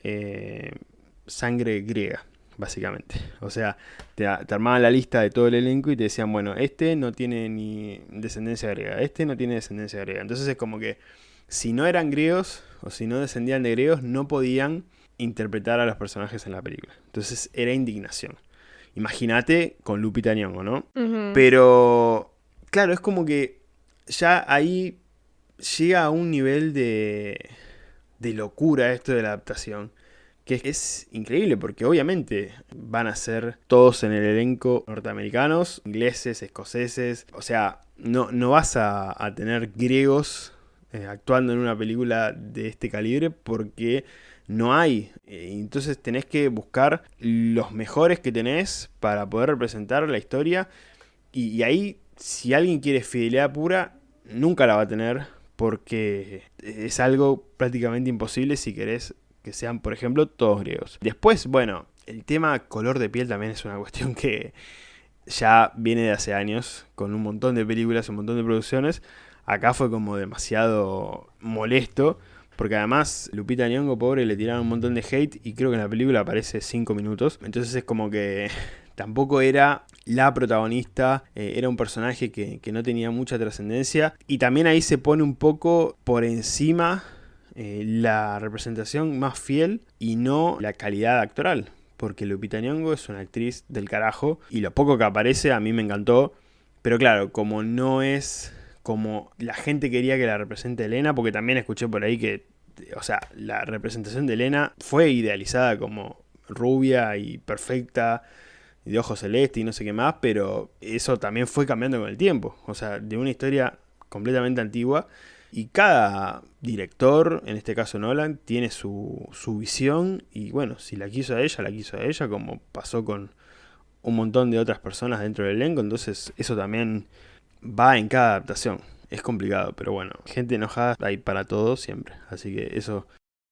Speaker 1: sangre griega, básicamente. O sea, te armaban la lista de todo el elenco y te decían, bueno, este no tiene ni descendencia griega, este no tiene descendencia griega. Entonces es como que si no eran griegos o si no descendían de griegos, no podían interpretar a los personajes en la película. Entonces era indignación. Imagínate con Lupita Nyong'o, ¿no?
Speaker 2: Ujú.
Speaker 1: Pero, claro, es como que ya ahí llega a un nivel de locura esto de la adaptación, que es increíble porque obviamente van a ser todos en el elenco norteamericanos, ingleses, escoceses, o sea, no vas a tener griegos actuando en una película de este calibre porque no hay. Entonces tenés que buscar los mejores que tenés para poder representar la historia y ahí, si alguien quiere fidelidad pura, nunca la va a tener porque es algo prácticamente imposible si querés que sean, por ejemplo, todos griegos. Después, bueno, el tema color de piel también es una cuestión que ya viene de hace años, con un montón de películas, un montón de producciones. Acá fue como demasiado molesto, porque además Lupita Nyong'o, pobre, le tiraron un montón de hate y creo que en la película aparece 5 minutos. Entonces es como que tampoco era la protagonista, era un personaje que no tenía mucha trascendencia. Y también ahí se pone un poco por encima la representación más fiel y no la calidad actoral. Porque Lupita Nyong'o es una actriz del carajo y lo poco que aparece a mí me encantó. Pero claro, como no es como la gente quería que la represente Elena, porque también escuché por ahí que, o sea, la representación de Elena fue idealizada como rubia y perfecta, y de ojos celestes y no sé qué más, pero eso también fue cambiando con el tiempo. O sea, de una historia completamente antigua. Y cada director, en este caso Nolan, tiene su visión. Y bueno, si la quiso a ella, la quiso a ella, como pasó con un montón de otras personas dentro del elenco. Entonces eso también va en cada adaptación. Es complicado, pero bueno, gente enojada hay para todo siempre. Así que eso,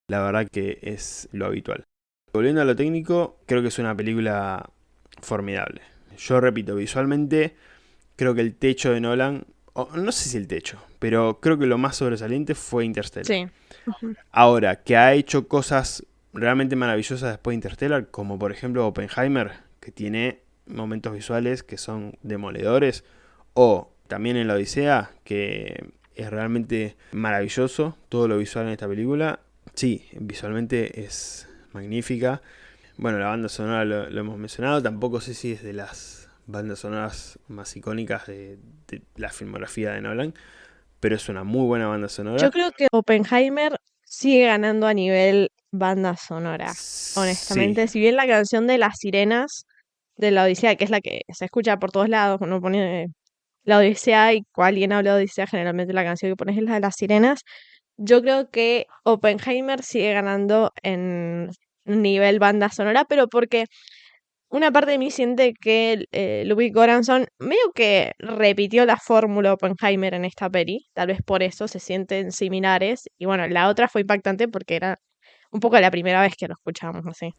Speaker 1: la verdad que es lo habitual. Volviendo a lo técnico, creo que es una película formidable. Yo repito, visualmente creo que el techo de Nolan, no sé si el techo, pero creo que lo más sobresaliente fue Interstellar.
Speaker 2: Sí. Ujú.
Speaker 1: Ahora, que ha hecho cosas realmente maravillosas después de Interstellar, como por ejemplo Oppenheimer, que tiene momentos visuales que son demoledores, o también en La Odisea, que es realmente maravilloso todo lo visual en esta película. Sí, visualmente es magnífica. Bueno, la banda sonora lo hemos mencionado, tampoco sé si es de las bandas sonoras más icónicas de la filmografía de Nolan, pero es una muy buena banda
Speaker 2: Yo
Speaker 1: sonora.
Speaker 2: creo que Oppenheimer sigue ganando a nivel banda sonora,
Speaker 1: Sí.
Speaker 2: honestamente. Si bien la canción de las sirenas de la Odisea, que es la que se escucha por todos lados, uno pone la Odisea y cuando alguien habla de Odisea, generalmente la canción que pones es la de las sirenas. Yo creo que Oppenheimer sigue ganando en nivel banda sonora, pero porque una parte de mí siente que Ludwig Göransson medio que repitió la fórmula Oppenheimer en esta peli, tal vez por eso se sienten similares. Y bueno, la otra fue impactante porque era un poco la primera vez que lo escuchamos así.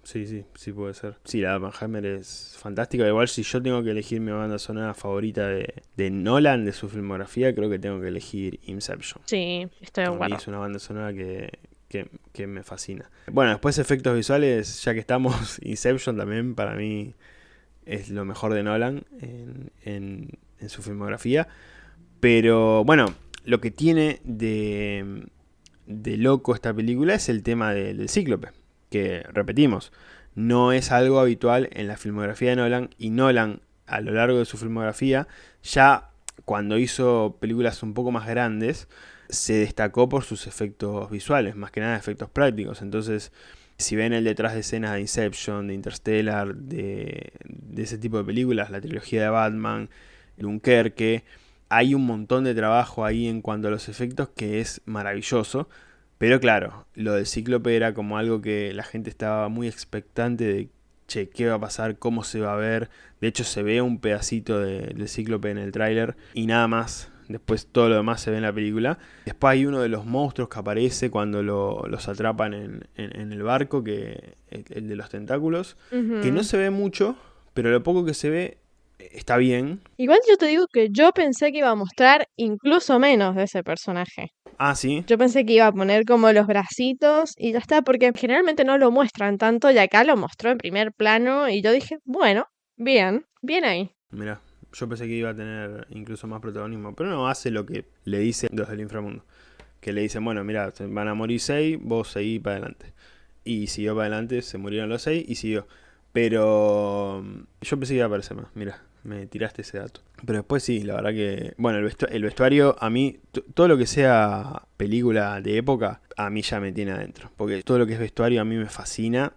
Speaker 1: Sí, sí, sí puede ser. Sí, la de Oppenheimer es fantástica. Igual si yo tengo que elegir mi banda sonora favorita de Nolan, de su filmografía, creo que tengo que elegir Inception.
Speaker 2: Sí, estoy de
Speaker 1: A mí
Speaker 2: acuerdo.
Speaker 1: es una banda sonora que me fascina. Bueno, después efectos visuales, ya que estamos, Inception también para mí es lo mejor de Nolan en su filmografía. Pero bueno, lo que tiene de loco esta película es el tema del cíclope, que repetimos, no es algo habitual en la filmografía de Nolan, y Nolan a lo largo de su filmografía, ya cuando hizo películas un poco más grandes, se destacó por sus efectos visuales, más que nada efectos prácticos. Entonces, si ven el detrás de escenas de Inception, de Interstellar, de ese tipo de películas, la trilogía de Batman, Dunkerque, hay un montón de trabajo ahí en cuanto a los efectos que es maravilloso. Pero claro, lo del Cíclope era como algo que la gente estaba muy expectante de, che, ¿qué va a pasar? ¿Cómo se va a ver? De hecho se ve un pedacito del Cíclope en el tráiler y nada más. Después todo lo demás se ve en la película. Después hay uno de los monstruos que aparece cuando los atrapan en el barco, que el de los tentáculos, que no
Speaker 2: Ujú.
Speaker 1: se ve mucho, pero lo poco que se ve está bien.
Speaker 2: Igual yo te digo que yo pensé que iba a mostrar incluso menos de ese personaje.
Speaker 1: Ah, sí.
Speaker 2: Yo pensé que iba a poner como los bracitos y ya está, porque generalmente no lo muestran tanto y acá lo mostró en primer plano y yo dije, bueno, bien, bien ahí.
Speaker 1: Mirá, yo pensé que iba a tener incluso más protagonismo, pero no, hace lo que le dicen los del inframundo. Que le dicen, bueno, mira, van a morir 6, vos seguí para adelante. Y siguió para adelante, se murieron los 6 y siguió. Pero yo pensé que iba a aparecer más, mira, me tiraste ese dato. Pero después sí, la verdad que, bueno, el vestuario a mí, todo lo que sea película de época, a mí ya me tiene adentro. Porque todo lo que es vestuario a mí me fascina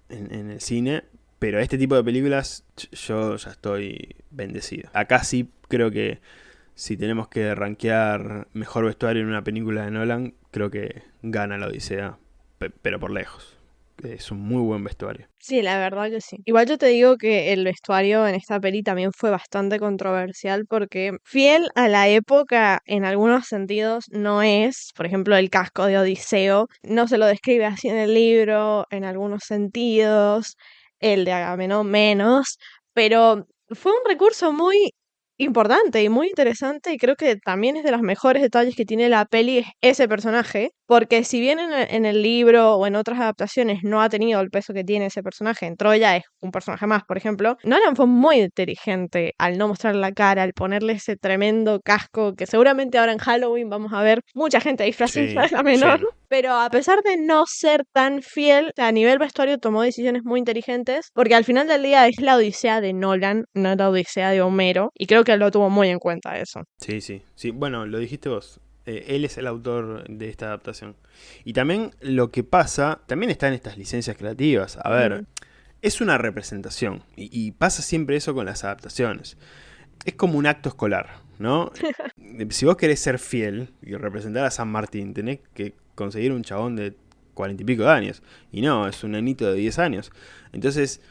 Speaker 1: en el cine. Pero este tipo de películas yo ya estoy bendecido. Acá sí creo que si tenemos que rankear mejor vestuario en una película de Nolan, creo que gana la Odisea, pero por lejos. Es un muy buen vestuario.
Speaker 2: Sí, la verdad que sí. Igual yo te digo que el vestuario en esta peli también fue bastante controversial porque fiel a la época en algunos sentidos no es, por ejemplo, el casco de Odiseo, no se lo describe así en el libro, en algunos sentidos, el de Agamenón menos, pero fue un recurso muy importante y muy interesante y creo que también es de los mejores detalles que tiene la peli es ese personaje, porque si bien en el libro o en otras adaptaciones no ha tenido el peso que tiene ese personaje, en Troya es un personaje más, por ejemplo, Nolan fue muy inteligente al no mostrar la cara, al ponerle ese tremendo casco que seguramente ahora en Halloween vamos a ver mucha gente disfrazada
Speaker 1: Sí,
Speaker 2: de la menor.
Speaker 1: lleno.
Speaker 2: Pero a pesar de no ser tan fiel, a nivel vestuario tomó decisiones muy inteligentes, porque al final del día es la odisea de Nolan, no la odisea de Homero, y creo que lo tuvo muy en cuenta eso.
Speaker 1: Sí, sí. Sí, bueno, lo dijiste vos. Él es el autor de esta adaptación. Y también lo que pasa, también está en estas licencias creativas. A ver,
Speaker 2: Ujú.
Speaker 1: es una representación. Y pasa siempre eso con las adaptaciones. Es como un acto escolar, ¿no? Si vos querés ser fiel y representar a San Martín, tenés que conseguir un chabón de 40 y pico de años. Y no, es un nenito de 10 años. Entonces,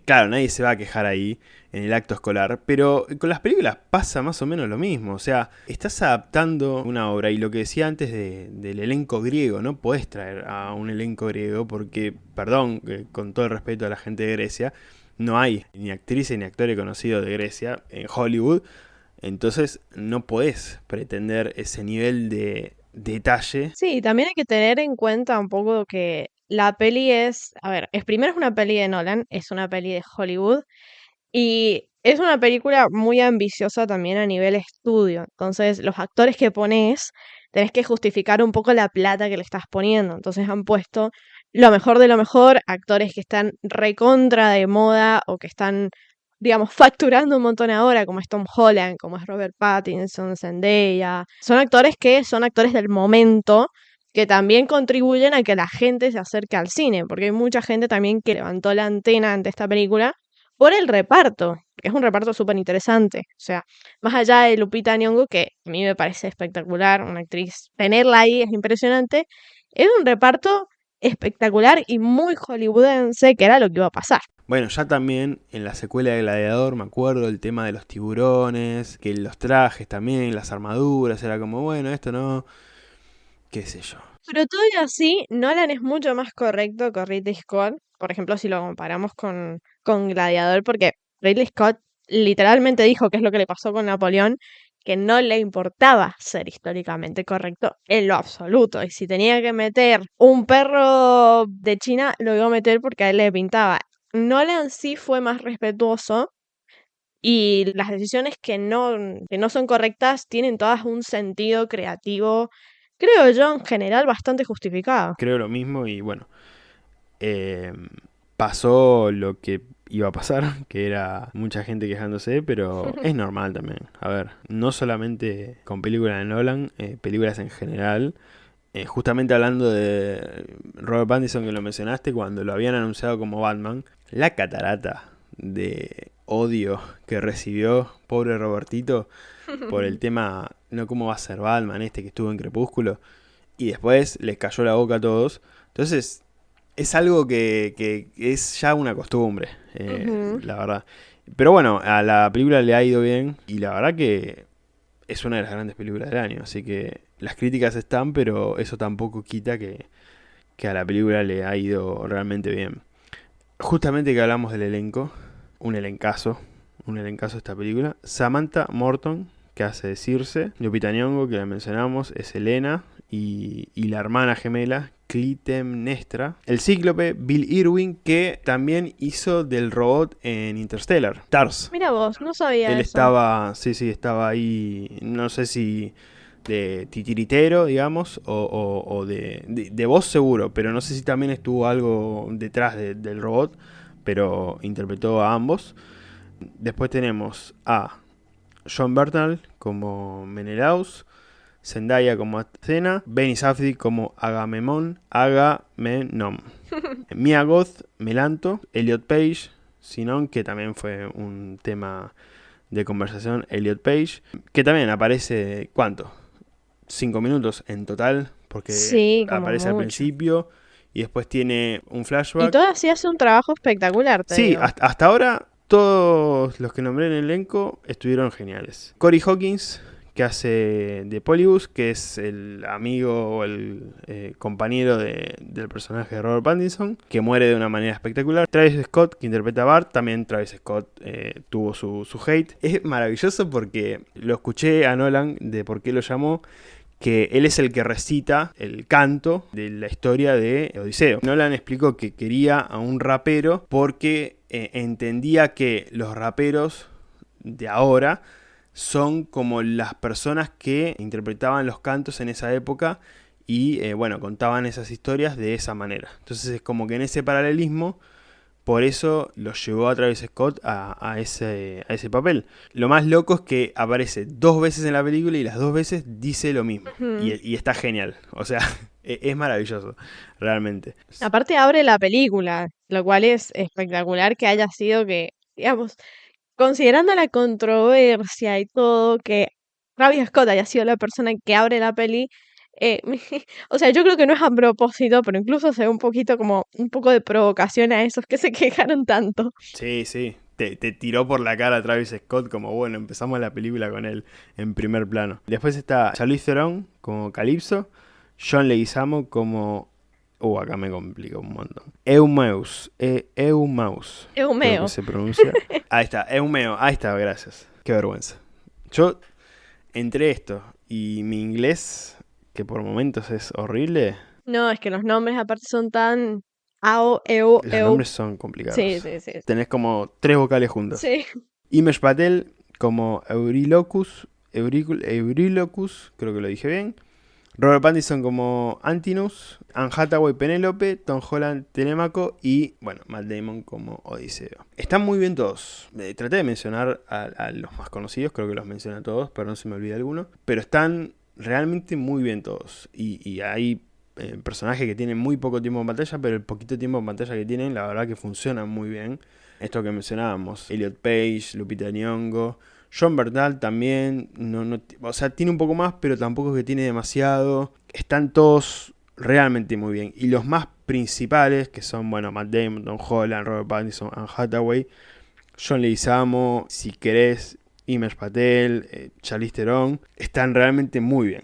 Speaker 1: claro, nadie se va a quejar ahí en el acto escolar. Pero con las películas pasa más o menos lo mismo. O sea, estás adaptando una obra y lo que decía antes del elenco griego, no podés traer a un elenco griego porque, perdón, con todo el respeto a la gente de Grecia, no hay ni actrices ni actores conocidos de Grecia en Hollywood. Entonces no podés pretender ese nivel de detalle.
Speaker 2: Sí, también hay que tener en cuenta un poco que la peli es, a ver, es primero es una peli de Nolan, es una peli de Hollywood y es una película muy ambiciosa también a nivel estudio. Entonces, los actores que pones, tenés que justificar un poco la plata que le estás poniendo. Entonces han puesto lo mejor de lo mejor, actores que están recontra de moda o que están, digamos, facturando un montón ahora, como es Tom Holland, como es Robert Pattinson, Zendaya. Son actores que son actores del momento que también contribuyen a que la gente se acerque al cine, porque hay mucha gente también que levantó la antena ante esta película por el reparto, que es un reparto súper interesante. O sea, más allá de Lupita Nyong'o, que a mí me parece espectacular, una actriz, tenerla ahí es impresionante, es un reparto espectacular y muy hollywoodense, que era lo que iba a pasar.
Speaker 1: Bueno, ya también en la secuela de Gladiador me acuerdo el tema de los tiburones, que los trajes también, las armaduras, era como, bueno, esto no, qué sé yo.
Speaker 2: Pero todo y así, Nolan es mucho más correcto que Ridley Scott, por ejemplo, si lo comparamos con Gladiador, porque Ridley Scott literalmente dijo que es lo que le pasó con Napoleón, que no le importaba ser históricamente correcto en lo absoluto. Y si tenía que meter un perro de China, lo iba a meter porque a él le pintaba. Nolan sí fue más respetuoso y las decisiones que no son correctas tienen todas un sentido creativo, creo yo, en general bastante justificado.
Speaker 1: Creo lo mismo y bueno, eh, pasó lo que iba a pasar, que era mucha gente quejándose, pero es normal también. A ver, no solamente con películas de Nolan, películas en general. Justamente hablando de Robert Pattinson que lo mencionaste, cuando lo habían anunciado como Batman, la catarata de odio que recibió pobre Robertito por el tema, no cómo va a ser Batman este que estuvo en Crepúsculo, y después les cayó la boca a todos. Entonces, es algo que es ya una costumbre,
Speaker 2: Ujú.
Speaker 1: la verdad. Pero bueno, a la película le ha ido bien y la verdad que es una de las grandes películas del año. Así que las críticas están, pero eso tampoco quita que a la película le ha ido realmente bien. Justamente que hablamos del elenco, un elencazo, un elencazo de esta película. Samantha Morton, que hace de Circe. Lupita Nyong'o, que la mencionamos, es Elena. Y la hermana gemela, Clytemnestra. El cíclope, Bill Irwin, que también hizo del robot en Interstellar. TARS.
Speaker 2: Mira vos, no sabía
Speaker 1: Él
Speaker 2: eso.
Speaker 1: estaba, sí, estaba ahí, no sé si de titiritero, digamos, o de voz seguro, pero no sé si también estuvo algo detrás del robot, pero interpretó a ambos. Después tenemos a John Bernthal como Menelaus, Zendaya como Athena, Benny Safdie como Agamenón, Mia Goth, Melanto, Elliot Page, Sinon, que también fue un tema de conversación, Elliot Page, que también aparece, ¿cuánto? 5 minutos en total, porque
Speaker 2: Sí, como
Speaker 1: aparece al
Speaker 2: mucho.
Speaker 1: principio y después tiene un
Speaker 2: Y
Speaker 1: flashback.
Speaker 2: todo así hace un trabajo espectacular, te
Speaker 1: Sí,
Speaker 2: digo.
Speaker 1: hasta ahora todos los que nombré en el elenco estuvieron geniales. Corey Hawkins, que hace de Polybus, que es el amigo o el compañero del personaje de Robert Pattinson, que muere de una manera espectacular. Travis Scott, que interpreta a Bart, también Travis Scott tuvo su hate. Es maravilloso porque lo escuché a Nolan de por qué lo llamó, que él es el que recita el canto de la historia de Odiseo. Nolan explicó que quería a un rapero porque entendía que los raperos de ahora son como las personas que interpretaban los cantos en esa época y bueno, contaban esas historias de esa manera. Entonces es como que en ese paralelismo, por eso lo llevó a Travis Scott a ese papel. Lo más loco es que aparece 2 veces en la película y las 2 veces dice lo mismo.
Speaker 2: Ujú.
Speaker 1: Y está genial. O sea, es maravilloso, realmente.
Speaker 2: Aparte abre la película, lo cual es espectacular que haya sido que, digamos, considerando la controversia y todo, que Travis Scott haya sido la persona que abre la peli, o sea, yo creo que no es a propósito, pero incluso se ve un poquito como un poco de provocación a esos que se quejaron tanto.
Speaker 1: Sí, sí. Te tiró por la cara Travis Scott como, bueno, empezamos la película con él en primer plano. Después está Charlize Theron como Calypso, John Leguizamo como... acá me complica un montón. Eumaus, creo que
Speaker 2: Eumeo.
Speaker 1: se pronuncia. Ahí está, Eumeo, ahí está, gracias. Qué vergüenza. Yo, entre esto y mi inglés, que por momentos es horrible,
Speaker 2: No, es que los nombres aparte son tan... Ao, eu,
Speaker 1: los
Speaker 2: eu.
Speaker 1: nombres son
Speaker 2: Sí,
Speaker 1: complicados.
Speaker 2: sí, sí.
Speaker 1: Tenés como 3 vocales juntas.
Speaker 2: Sí.
Speaker 1: Imesh Patel como Eurilocus, creo que lo dije bien. Robert Pattinson como Antinous, Anne Hathaway Penélope, Tom Holland Telémaco y, bueno, Matt Damon como Odiseo. Están muy bien todos. Traté de mencionar a los más conocidos, creo que los mencioné a todos, pero no se me olvida alguno. Pero están realmente muy bien todos. Y hay personajes que tienen muy poco tiempo en pantalla, pero el poquito tiempo en pantalla que tienen, la verdad que funcionan muy bien. Esto que mencionábamos, Elliot Page, Lupita Nyong'o, John Bernthal también, o sea, tiene un poco más, pero tampoco es que tiene demasiado. Están todos realmente muy bien. Y los más principales, que son, bueno, Matt Damon, Tom Holland, Robert Pattinson, Anne Hathaway, John Leguizamo, si querés, Imesh Patel, Charlize Theron, están realmente muy bien.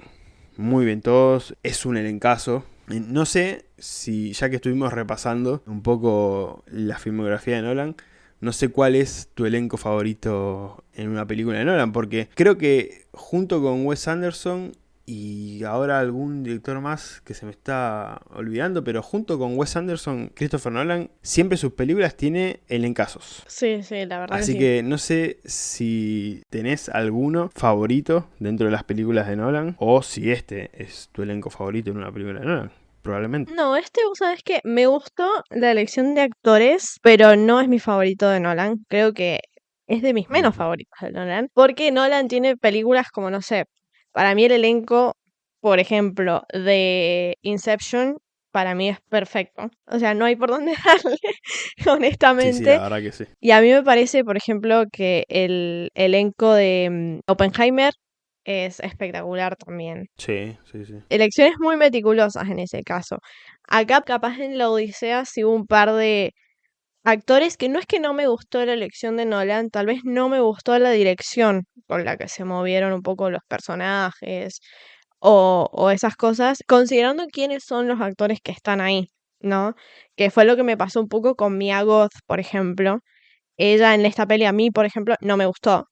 Speaker 1: Muy bien todos, es un elencazo. No sé si, ya que estuvimos repasando un poco la filmografía de Nolan, no sé cuál es tu elenco favorito en una película de Nolan, porque creo que junto con Wes Anderson y ahora algún director más que se me está olvidando, pero junto con Wes Anderson, Christopher Nolan, siempre sus películas tiene elencazos.
Speaker 2: Sí, sí, la verdad que
Speaker 1: Así
Speaker 2: sí.
Speaker 1: que no sé si tenés alguno favorito dentro de las películas de Nolan o si este es tu elenco favorito en una película de Nolan. Probablemente.
Speaker 2: No, vos sabés que me gustó la elección de actores, pero no es mi favorito de Nolan. Creo que es de mis menos
Speaker 1: Ujú.
Speaker 2: favoritos de Nolan, porque Nolan tiene películas como, no sé, para mí el elenco, por ejemplo, de Inception, para mí es perfecto. O sea, no hay por dónde darle,
Speaker 1: Sí, sí,
Speaker 2: honestamente.
Speaker 1: la verdad que sí.
Speaker 2: Y a mí me parece, por ejemplo, que el elenco de Oppenheimer es espectacular también.
Speaker 1: Sí, sí, sí.
Speaker 2: Elecciones muy meticulosas en ese caso. Acá, capaz en la Odisea, sí hubo un par de actores que no es que no me gustó la elección de Nolan, tal vez no me gustó la dirección con la que se movieron un poco los personajes o esas cosas, considerando quiénes son los actores que están ahí, ¿no? Que fue lo que me pasó un poco con Mia Goth, por ejemplo. Ella en esta peli a mí, por ejemplo, no me gustó.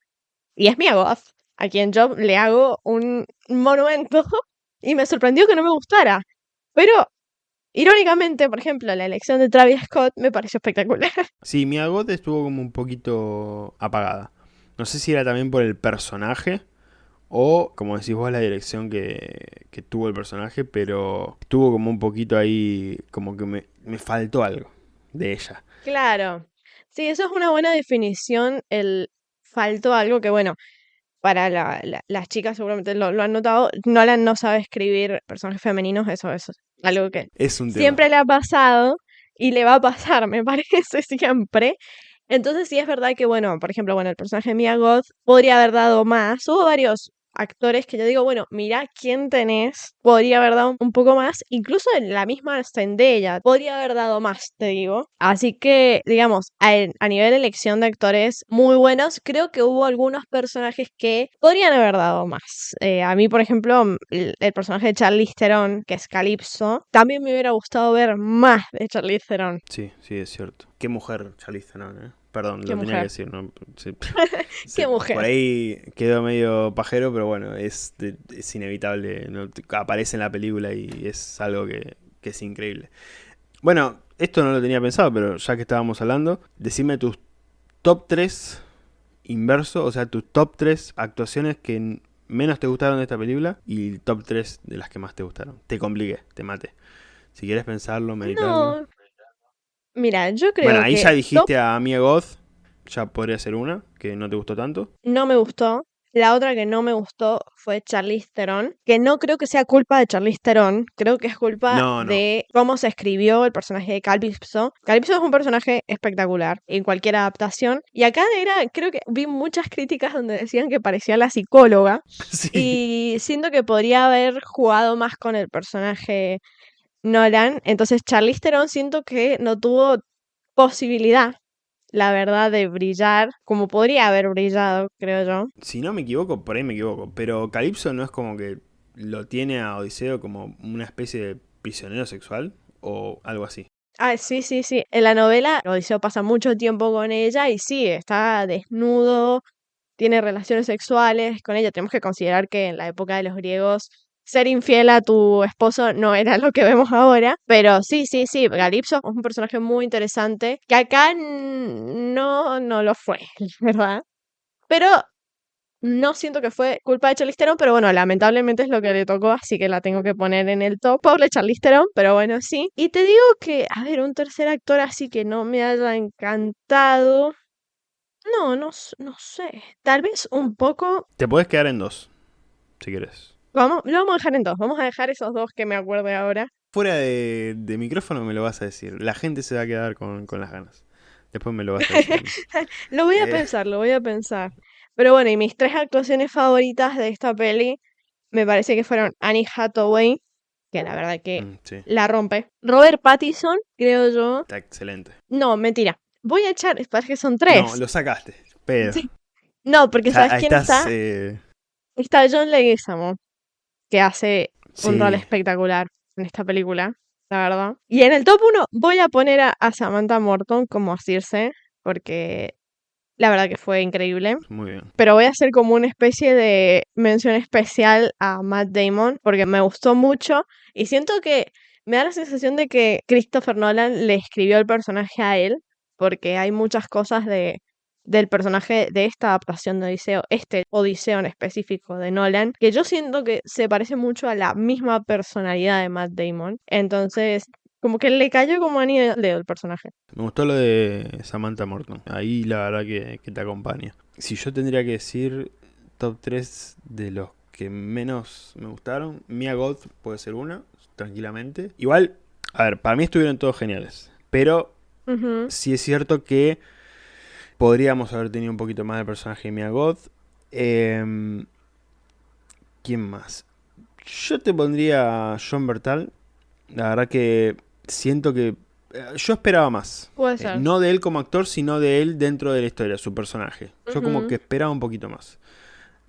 Speaker 2: Y es Mia Goth, a quien yo le hago un monumento y me sorprendió que no me gustara. Pero, irónicamente, por ejemplo, la elección de Travis Scott me pareció espectacular.
Speaker 1: Sí, Mia Goth estuvo como un poquito apagada. No sé si era también por el personaje o, como decís vos, la dirección que tuvo el personaje, pero estuvo como un poquito ahí, como que me faltó algo de ella.
Speaker 2: Claro. Sí, eso es una buena definición. El faltó algo que, bueno, para las chicas seguramente lo han notado. Nolan no sabe escribir personajes femeninos, eso es algo que
Speaker 1: Es un tema.
Speaker 2: siempre le ha pasado y le va a pasar, me parece, siempre. Entonces sí es verdad que, bueno, por ejemplo, bueno, el personaje de Mia Goth podría haber dado más. Hubo varios actores que yo digo, bueno, mira quién tenés, podría haber dado un poco más, incluso en la misma Zendaya, podría haber dado más, te digo. Así que, digamos, a nivel de elección de actores muy buenos, creo que hubo algunos personajes que podrían haber dado más. A mí, por ejemplo, el personaje de Charlize Theron, que es Calypso, también me hubiera gustado ver más de Charlize Theron.
Speaker 1: Sí, sí, es cierto. Qué mujer, Charlize Theron, ¿eh? Perdón,
Speaker 2: Qué
Speaker 1: lo tenía que
Speaker 2: mujer,
Speaker 1: decir, ¿no? Sí.
Speaker 2: qué
Speaker 1: Por
Speaker 2: mujer.
Speaker 1: ahí quedó medio pajero, pero bueno, es inevitable, ¿no? Aparece en la película y es algo que es increíble. Bueno, esto no lo tenía pensado, pero ya que estábamos hablando, decime tus top 3 inverso, o sea, tus top 3 actuaciones que menos te gustaron de esta película y top 3 de las que más te gustaron. Te compliqué, te maté. Si quieres pensarlo, meditarlo.
Speaker 2: No, mira, yo
Speaker 1: Bueno,
Speaker 2: creo
Speaker 1: ahí
Speaker 2: que
Speaker 1: ya
Speaker 2: top
Speaker 1: dijiste a Mia Goth, ya podría ser una, que no te gustó tanto.
Speaker 2: no me gustó. La otra que no me gustó fue Charlize Theron, que no creo que sea culpa de Charlize Theron, creo que es culpa
Speaker 1: No, no.
Speaker 2: de cómo se escribió el personaje de Calypso. Calypso es un personaje espectacular en cualquier adaptación. Y acá era, creo que vi muchas críticas donde decían que parecía la psicóloga.
Speaker 1: Sí.
Speaker 2: Y siento que podría haber jugado más con el personaje Nolan. Entonces Charlize Theron siento que no tuvo posibilidad, la verdad, de brillar como podría haber brillado, creo yo.
Speaker 1: Si no me equivoco, por ahí me equivoco, pero Calypso no es como que lo tiene a Odiseo como una especie de prisionero sexual o algo así.
Speaker 2: Ah, sí, sí, sí. En la novela, Odiseo pasa mucho tiempo con ella y sí, está desnudo, tiene relaciones sexuales con ella. Tenemos que considerar que en la época de los griegos ser infiel a tu esposo no era lo que vemos ahora, pero sí, sí, sí, Calipso es un personaje muy interesante que acá no lo fue, ¿verdad? Pero no siento que fue culpa de Charlize Theron, pero bueno, lamentablemente es lo que le tocó, así que la tengo que poner en el top. Pobre Charlize Theron, pero bueno, sí. Y te digo que, a ver, un tercer actor así que no me haya encantado. No sé. Tal vez un poco.
Speaker 1: Te podés quedar en dos, si querés.
Speaker 2: Lo vamos a dejar en dos. Vamos a dejar esos dos que me acuerde ahora.
Speaker 1: Fuera de micrófono me lo vas a decir. La gente se va a quedar con las ganas. Después me lo vas a decir a mí.
Speaker 2: Lo voy a
Speaker 1: Eh,
Speaker 2: pensar, lo voy a pensar. Pero bueno, y mis tres actuaciones favoritas de esta peli me parece que fueron Annie Hathaway, que la verdad que
Speaker 1: sí,
Speaker 2: la rompe. Robert Pattinson, creo yo.
Speaker 1: está excelente.
Speaker 2: No, mentira. Voy a echar, parece que son
Speaker 1: No,
Speaker 2: tres.
Speaker 1: lo sacaste, pero
Speaker 2: Sí. No, porque ¿sabes
Speaker 1: ahí
Speaker 2: quién
Speaker 1: estás.
Speaker 2: está? Está John Leguizamo, que hace un rol
Speaker 1: Sí,
Speaker 2: espectacular en esta película, la verdad. Y en el top uno voy a poner a Samantha Morton como Circe, porque la verdad que fue increíble.
Speaker 1: muy bien.
Speaker 2: Pero voy a hacer como una especie de mención especial a Matt Damon, porque me gustó mucho y siento que me da la sensación de que Christopher Nolan le escribió el personaje a él, porque hay muchas cosas del personaje de esta adaptación de Odiseo, este Odiseo en específico de Nolan, que yo siento que se parece mucho a la misma personalidad de Matt Damon. Entonces, como que le cayó como anillo al dedo el personaje.
Speaker 1: Me gustó lo de Samantha Morton. Ahí la verdad que te acompaña. Si yo tendría que decir top 3 de los que menos me gustaron, Mia Goth puede ser una, tranquilamente. Igual, a ver, para mí estuvieron todos geniales. Pero
Speaker 2: Ujú.
Speaker 1: sí es cierto que podríamos haber tenido un poquito más de personaje de Mia Goth. ¿Quién más? Yo te pondría a John Bertal. La verdad que siento que yo esperaba más.
Speaker 2: Puede ser.
Speaker 1: No de él como actor, sino de él dentro de la historia, su personaje. Yo como
Speaker 2: Ujú.
Speaker 1: que esperaba un poquito más.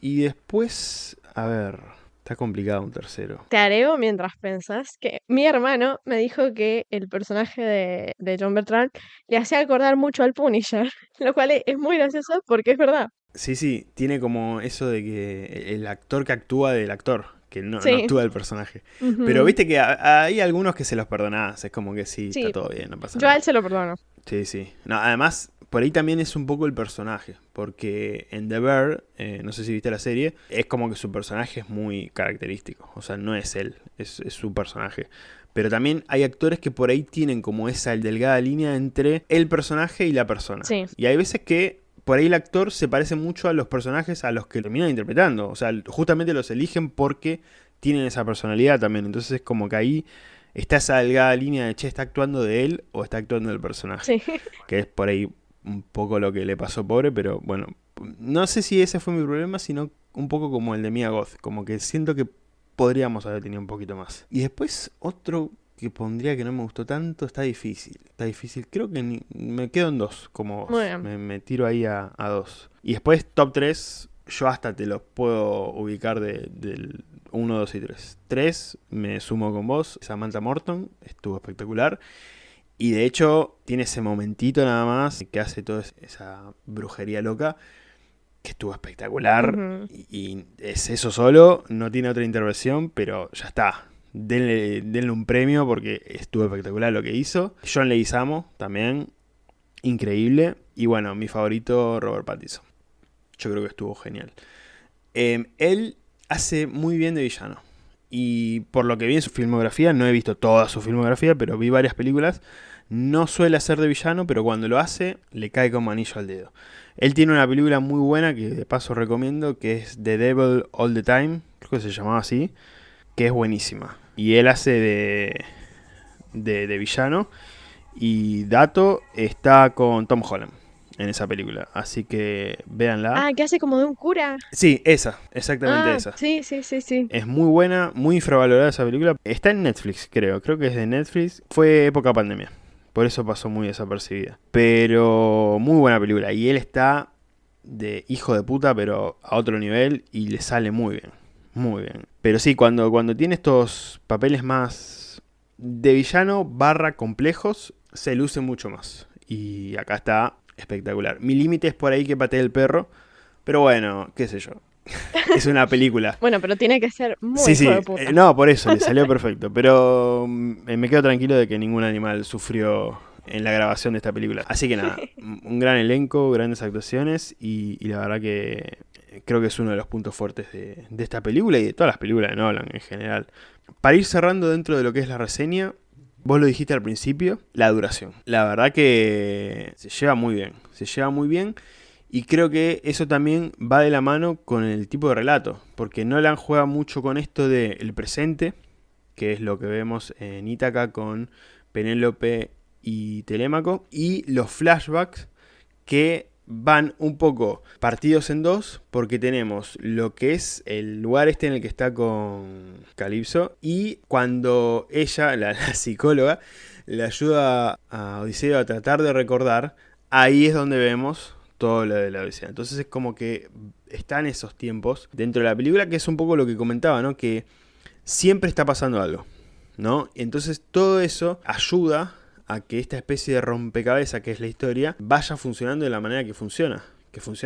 Speaker 1: Y después, a ver, está complicado un tercero.
Speaker 2: Te agrego mientras pensás que mi hermano me dijo que el personaje de John Bertrand le hacía acordar mucho al Punisher, lo cual es muy gracioso porque es verdad.
Speaker 1: Sí, sí, tiene como eso de que el actor que actúa del actor, que no
Speaker 2: Sí.
Speaker 1: actúa del personaje. Pero
Speaker 2: Ujú.
Speaker 1: viste que hay algunos que se los perdonás, es como que sí, está
Speaker 2: Sí,
Speaker 1: todo bien, no pasa
Speaker 2: yo a
Speaker 1: nada.
Speaker 2: él se lo perdono.
Speaker 1: Sí, sí. No, además, por ahí también es un poco el personaje, porque en The Bear, no sé si viste la serie, es como que su personaje es muy característico, o sea, no es él, es su personaje. Pero también hay actores que por ahí tienen como esa delgada línea entre el personaje y la persona.
Speaker 2: Sí.
Speaker 1: Y hay veces que por ahí el actor se parece mucho a los personajes a los que terminan interpretando. O sea, justamente los eligen porque tienen esa personalidad también. Entonces es como que ahí está esa delgada línea de, che, ¿está actuando de él o está actuando del personaje?
Speaker 2: Sí.
Speaker 1: Que es por ahí un poco lo que le pasó pobre, pero bueno, no sé si ese fue mi problema, sino un poco como el de Mia Goth, como que siento que podríamos haber tenido un poquito más. Y después otro que pondría que no me gustó tanto, está difícil, creo que me quedo en dos, como
Speaker 2: Muy
Speaker 1: vos,
Speaker 2: bien.
Speaker 1: me tiro ahí a dos. Y después top 3 yo hasta te los puedo ubicar del uno 2 y 3 3 me sumo con vos, Samantha Morton, estuvo espectacular. Y de hecho, tiene ese momentito nada más que hace toda esa brujería loca, que estuvo espectacular.
Speaker 2: Ujú.
Speaker 1: Y es eso solo, no tiene otra intervención, pero ya está. Denle un premio porque estuvo espectacular lo que hizo. John Leguizamo también, increíble. Y bueno, mi favorito, Robert Pattinson. Yo creo que estuvo genial. Él hace muy bien de villano. Y por lo que vi en su filmografía, no he visto toda su filmografía, pero vi varias películas. No suele hacer de villano, pero cuando lo hace, le cae como anillo al dedo. Él tiene una película muy buena que de paso recomiendo, que es The Devil All the Time, creo que se llamaba así, que es buenísima. Y él hace de villano. Y dato, está con Tom Holland en esa película. Así que véanla.
Speaker 2: Ah, que hace como de un cura.
Speaker 1: Sí, esa, exactamente
Speaker 2: Ah,
Speaker 1: esa.
Speaker 2: sí, sí, sí, sí.
Speaker 1: Es muy buena, muy infravalorada esa película. Está en Netflix, creo que es de Netflix. Fue época pandemia, por eso pasó muy desapercibida. Pero muy buena película. Y él está de hijo de puta, pero a otro nivel y le sale muy bien. Muy bien. Pero sí, cuando tiene estos papeles más de villano barra complejos, se luce mucho más. Y acá está espectacular. Mi límite es por ahí que patee el perro. Pero bueno, qué sé yo. Es una película.
Speaker 2: Bueno, pero tiene que ser muy
Speaker 1: Sí,
Speaker 2: hijo de
Speaker 1: sí,
Speaker 2: puta.
Speaker 1: no, por eso, le salió perfecto. Pero me quedo tranquilo de que ningún animal sufrió en la grabación de esta película. Así que nada, un gran elenco, grandes actuaciones y la verdad que creo que es uno de los puntos fuertes de esta película y de todas las películas de Nolan en general. Para ir cerrando dentro de lo que es la reseña, vos lo dijiste al principio, la duración. La verdad que se lleva muy bien, se lleva muy bien. Y creo que eso también va de la mano con el tipo de relato, porque Nolan juega mucho con esto del presente, que es lo que vemos en Ítaca con Penélope y Telémaco, y los flashbacks que van un poco partidos en dos, porque tenemos lo que es el lugar este en el que está con Calipso, y cuando ella, la psicóloga, le ayuda a Odiseo a tratar de recordar, ahí es donde vemos todo lo de la Odisea. Entonces es como que están esos tiempos dentro de la película, que es un poco lo que comentaba, ¿no? Que siempre está pasando algo, ¿no? Entonces todo eso ayuda a que esta especie de rompecabezas que es la historia vaya funcionando de la manera que funciona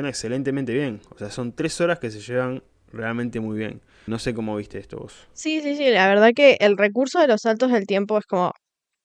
Speaker 1: excelentemente bien. O sea, son 3 horas que se llevan realmente muy bien. No sé cómo viste esto vos.
Speaker 2: Sí, sí, sí, la verdad que el recurso de los saltos del tiempo es como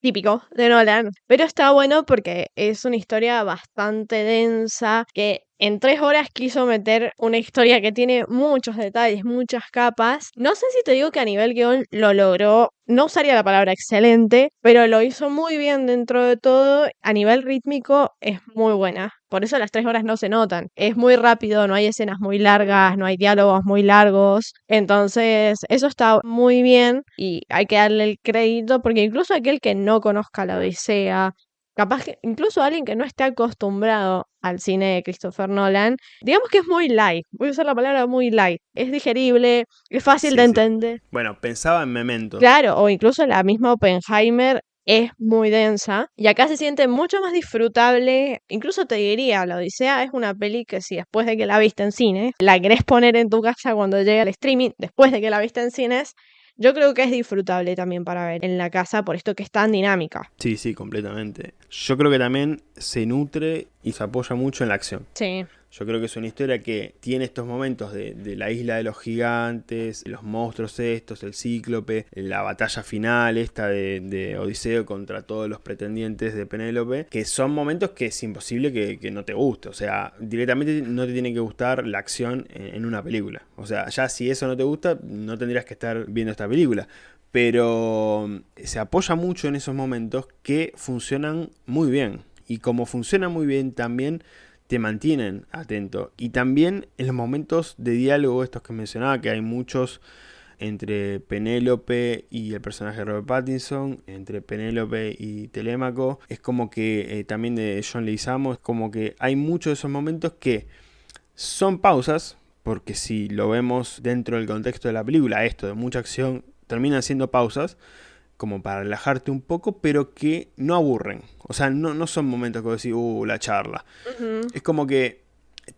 Speaker 2: típico de Nolan, pero está bueno porque es una historia bastante densa que en 3 horas quiso meter una historia que tiene muchos detalles, muchas capas. No sé si te digo que a nivel guión lo logró, no usaría la palabra excelente, pero lo hizo muy bien dentro de todo. A nivel rítmico es muy buena. Por eso las 3 horas no se notan. Es muy rápido, no hay escenas muy largas, no hay diálogos muy largos. Entonces, eso está muy bien y hay que darle el crédito porque incluso aquel que no conozca la Odisea capaz que incluso alguien que no esté acostumbrado al cine de Christopher Nolan, digamos que es muy light, voy a usar la palabra muy light, es digerible, es fácil de
Speaker 1: Sí, sí.
Speaker 2: entender.
Speaker 1: Bueno, pensaba en Memento.
Speaker 2: Claro, o incluso la misma Oppenheimer es muy densa y acá se siente mucho más disfrutable. Incluso te diría, La Odisea es una peli que si después de que la viste en cine, la querés poner en tu casa cuando llegue al streaming, después de que la viste en cines, yo creo que es disfrutable también para ver en la casa por esto que es tan dinámica.
Speaker 1: Sí, sí, completamente. Yo creo que también se nutre y se apoya mucho en la acción.
Speaker 2: Sí.
Speaker 1: Yo creo que es una historia que tiene estos momentos de la isla de los gigantes, los monstruos estos, el cíclope, la batalla final esta de Odiseo contra todos los pretendientes de Penélope, que son momentos que es imposible que no te guste. O sea, directamente no te tiene que gustar la acción en una película. O sea, ya si eso no te gusta, no tendrías que estar viendo esta película. Pero se apoya mucho en esos momentos que funcionan muy bien. Y como funciona muy bien también te mantienen atento. Y también en los momentos de diálogo, estos que mencionaba, que hay muchos entre Penélope y el personaje de Robert Pattinson, entre Penélope y Telémaco, es como que también de John Leguizamo, es como que hay muchos de esos momentos que son pausas, porque si lo vemos dentro del contexto de la película, esto de mucha acción, terminan siendo pausas, como para relajarte un poco, pero que no aburren. O sea, no son momentos que vos decís, la charla.
Speaker 2: Ujú.
Speaker 1: Es como que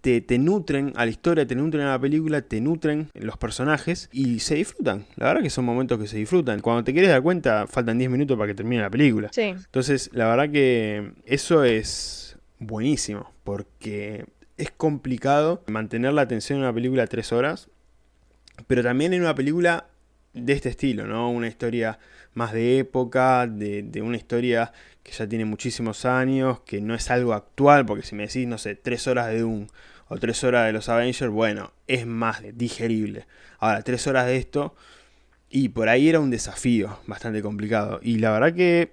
Speaker 1: te nutren a la historia, te nutren a la película, te nutren los personajes y se disfrutan. La verdad que son momentos que se disfrutan. Cuando te quieres dar cuenta, faltan 10 minutos para que termine la película.
Speaker 2: Sí.
Speaker 1: Entonces, la verdad que eso es buenísimo, porque es complicado mantener la atención en una película 3 horas, pero también en una película de este estilo, ¿no? Una historia más de época, de una historia que ya tiene muchísimos años, que no es algo actual, porque si me decís, no sé, 3 horas de Doom o 3 horas de los Avengers, bueno, es más digerible. Ahora, 3 horas de esto, y por ahí era un desafío bastante complicado. Y la verdad que,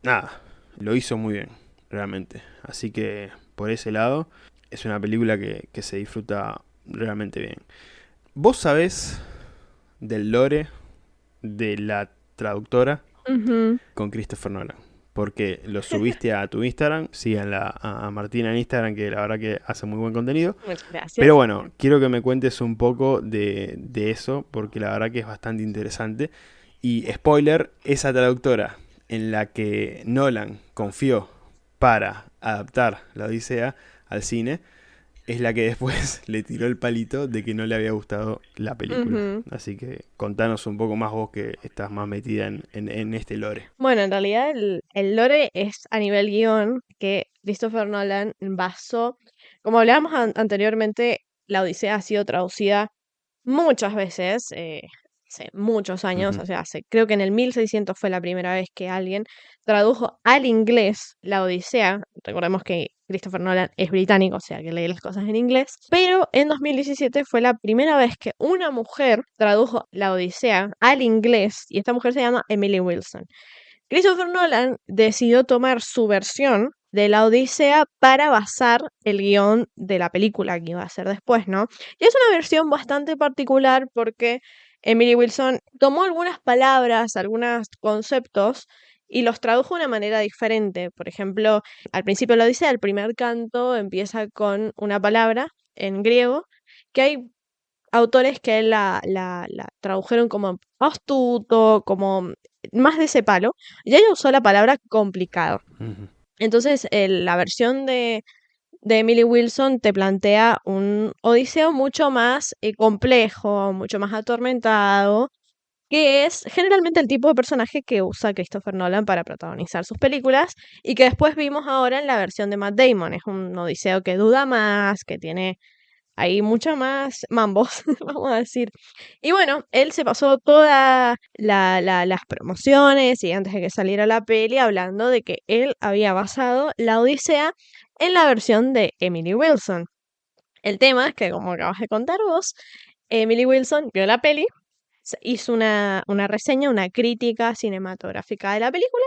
Speaker 1: nada, lo hizo muy bien, realmente. Así que, por ese lado, es una película que se disfruta realmente bien. ¿Vos sabés del lore de la traductora
Speaker 2: Ujú.
Speaker 1: con Christopher Nolan? Porque lo subiste a tu Instagram, síganla a Martina en Instagram, que la verdad que hace muy buen contenido.
Speaker 2: Muchas
Speaker 1: Pero
Speaker 2: gracias.
Speaker 1: bueno, quiero que me cuentes un poco de eso, porque la verdad que es bastante interesante. Y spoiler, esa traductora en la que Nolan confió para adaptar la Odisea al cine, es la que después le tiró el palito de que no le había gustado la película.
Speaker 2: Ujú.
Speaker 1: Así que contanos un poco más vos que estás más metida en este lore.
Speaker 2: Bueno, en realidad el lore es a nivel guión que Christopher Nolan basó, como hablábamos anteriormente, la Odisea ha sido traducida muchas veces, hace muchos años,
Speaker 1: Ujú.
Speaker 2: o sea, creo que en el 1600 fue la primera vez que alguien tradujo al inglés la Odisea. Recordemos que Christopher Nolan es británico, o sea, que lee las cosas en inglés. Pero en 2017 fue la primera vez que una mujer tradujo la Odisea al inglés, y esta mujer se llama Emily Wilson. Christopher Nolan decidió tomar su versión de la Odisea para basar el guión de la película que iba a hacer después, ¿no? Y es una versión bastante particular porque Emily Wilson tomó algunas palabras, algunos conceptos y los tradujo de una manera diferente. Por ejemplo, al principio de la Odisea, el primer canto empieza con una palabra en griego que hay autores que la tradujeron como astuto, como más de ese palo, y ella usó la palabra complicado.
Speaker 1: Ujú.
Speaker 2: Entonces, la versión de Emily Wilson te plantea un Odiseo mucho más complejo, mucho más atormentado, que es generalmente el tipo de personaje que usa Christopher Nolan para protagonizar sus películas y que después vimos ahora en la versión de Matt Damon. Es un Odiseo que duda más, que tiene hay mucha más mambos, vamos a decir. Y bueno, él se pasó todas las promociones y antes de que saliera la peli hablando de que él había basado la Odisea en la versión de Emily Wilson. El tema es que, como acabas de contar vos, Emily Wilson vio la peli, hizo una reseña, una crítica cinematográfica de la película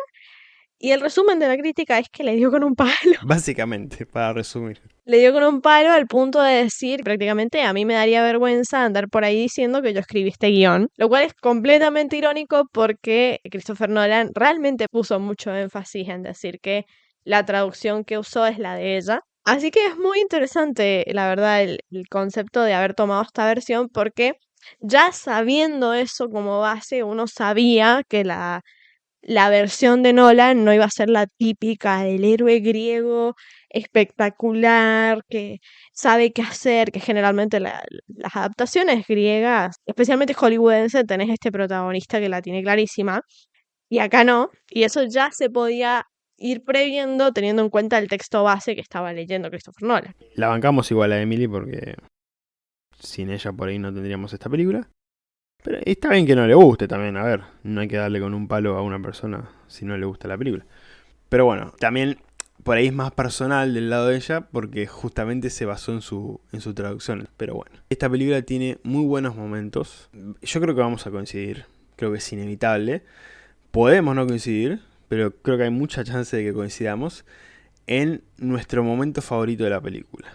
Speaker 2: Y el resumen de la crítica es que le dio con un palo.
Speaker 1: Básicamente, para resumir.
Speaker 2: Le dio con un palo al punto de decir, prácticamente, a mí me daría vergüenza andar por ahí diciendo que yo escribí este guión, lo cual es completamente irónico porque Christopher Nolan realmente puso mucho énfasis en decir que la traducción que usó es la de ella. Así que es muy interesante, la verdad, el concepto de haber tomado esta versión porque ya sabiendo eso como base, uno sabía que la versión de Nolan no iba a ser la típica del héroe griego espectacular, que sabe qué hacer, que generalmente las adaptaciones griegas, especialmente hollywoodense, tenés este protagonista que la tiene clarísima, y acá no, y eso ya se podía ir previendo teniendo en cuenta el texto base que estaba leyendo Christopher Nolan.
Speaker 1: La bancamos igual a Emily porque sin ella por ahí no tendríamos esta película. Pero está bien que no le guste también, a ver, no hay que darle con un palo a una persona si no le gusta la película. Pero bueno, también por ahí es más personal del lado de ella porque justamente se basó en su traducción. Pero bueno, esta película tiene muy buenos momentos. Yo creo que vamos a coincidir, creo que es inevitable. Podemos no coincidir, pero creo que hay mucha chance de que coincidamos en nuestro momento favorito de la película.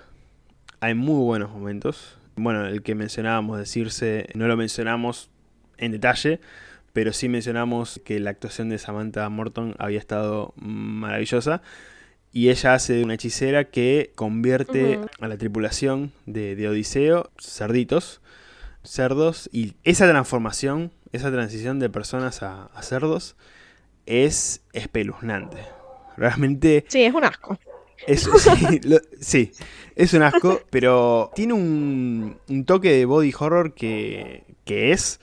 Speaker 1: Hay muy buenos momentos. Bueno, el que mencionábamos de Circe no lo mencionamos en detalle, pero sí mencionamos que la actuación de Samantha Morton había estado maravillosa. Y ella hace de una hechicera que convierte a la tripulación de Odiseo cerdos. Y esa transformación, esa transición de personas a cerdos es espeluznante. Realmente
Speaker 2: Sí, es un asco.
Speaker 1: sí, es un asco, pero tiene un toque de body horror que es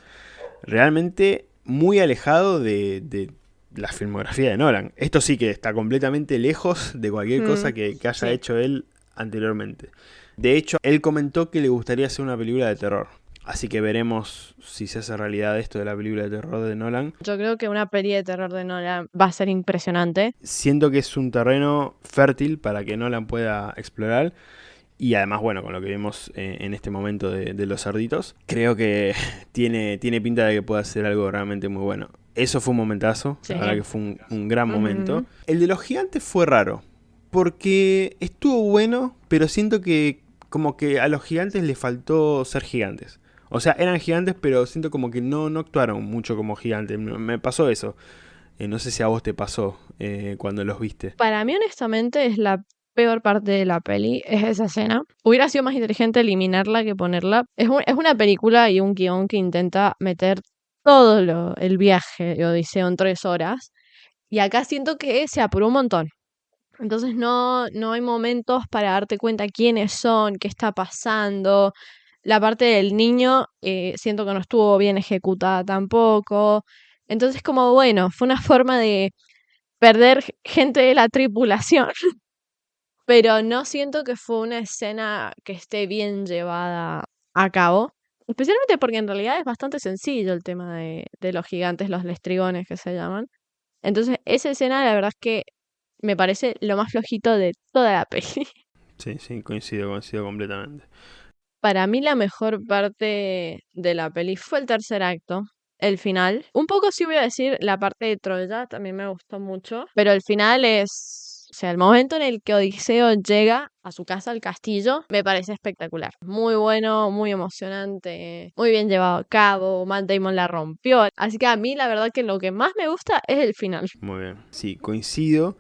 Speaker 1: realmente muy alejado de la filmografía de Nolan. Esto sí que está completamente lejos de cualquier cosa que haya
Speaker 2: Sí.
Speaker 1: hecho él anteriormente. De hecho, él comentó que le gustaría hacer una película de terror. Así que veremos si se hace realidad esto de la película de terror de Nolan.
Speaker 2: Yo creo que una peli de terror de Nolan va a ser impresionante.
Speaker 1: Siento que es un terreno fértil para que Nolan pueda explorar. Y además, bueno, con lo que vimos en este momento de los cerditos, creo que tiene pinta de que pueda ser algo realmente muy bueno. Eso fue un momentazo,
Speaker 2: Sí.
Speaker 1: la verdad que fue un gran momento.
Speaker 2: Ujú.
Speaker 1: El de los gigantes fue raro, porque estuvo bueno, pero siento que como que a los gigantes les faltó ser gigantes. O sea, eran gigantes, pero siento como que no actuaron mucho como gigantes. Me pasó eso. No sé si a vos te pasó cuando los viste.
Speaker 2: Para mí, honestamente, es la peor parte de la peli, es esa escena. Hubiera sido más inteligente eliminarla que ponerla. Es una película y un guión que intenta meter el viaje de Odiseo en 3 horas. Y acá siento que se apuró un montón. Entonces no hay momentos para darte cuenta quiénes son, qué está pasando. La parte del niño siento que no estuvo bien ejecutada tampoco. Entonces como bueno, fue una forma de perder gente de la tripulación, pero no siento que fue una escena que esté bien llevada a cabo. Especialmente porque en realidad es bastante sencillo el tema de los gigantes, los lestrigones que se llaman. Entonces, esa escena la verdad es que me parece lo más flojito de toda la peli.
Speaker 1: Sí, coincido completamente.
Speaker 2: Para mí la mejor parte de la peli fue el tercer acto, el final. Un poco sí voy a decir la parte de Troya, también me gustó mucho, pero el final o sea, el momento en el que Odiseo llega a su casa, al castillo, me parece espectacular. Muy bueno, muy emocionante, muy bien llevado a cabo, Matt Damon la rompió. Así que a mí la verdad que lo que más me gusta es el final.
Speaker 1: Muy bien. Sí, coincido.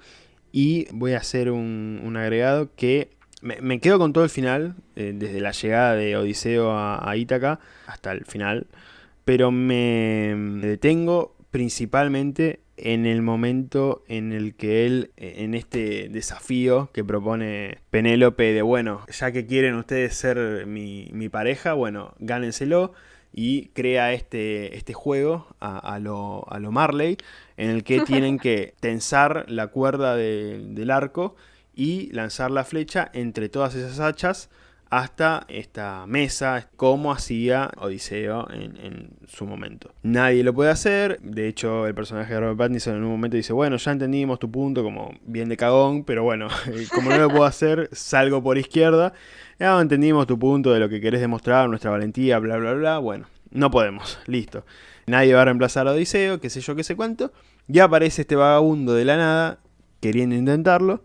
Speaker 1: Y voy a hacer un agregado que me quedo con todo el final, desde la llegada de Odiseo a Ítaca hasta el final, pero me detengo principalmente en el momento en el que él, en este desafío que propone Penélope de, bueno, ya que quieren ustedes ser mi pareja, bueno, gánenselo, y crea este juego a lo Marley, en el que tienen que tensar la cuerda del arco y lanzar la flecha entre todas esas hachas hasta esta mesa, como hacía Odiseo en su momento. Nadie lo puede hacer. De hecho, el personaje de Robert Pattinson en un momento dice, bueno, ya entendimos tu punto, como bien de cagón, pero bueno, como no lo puedo hacer, salgo por izquierda. Ya entendimos tu punto de lo que querés demostrar, nuestra valentía, bla, bla, bla. Bueno, no podemos, listo. Nadie va a reemplazar a Odiseo, qué sé yo, qué sé cuánto. Y aparece este vagabundo de la nada queriendo intentarlo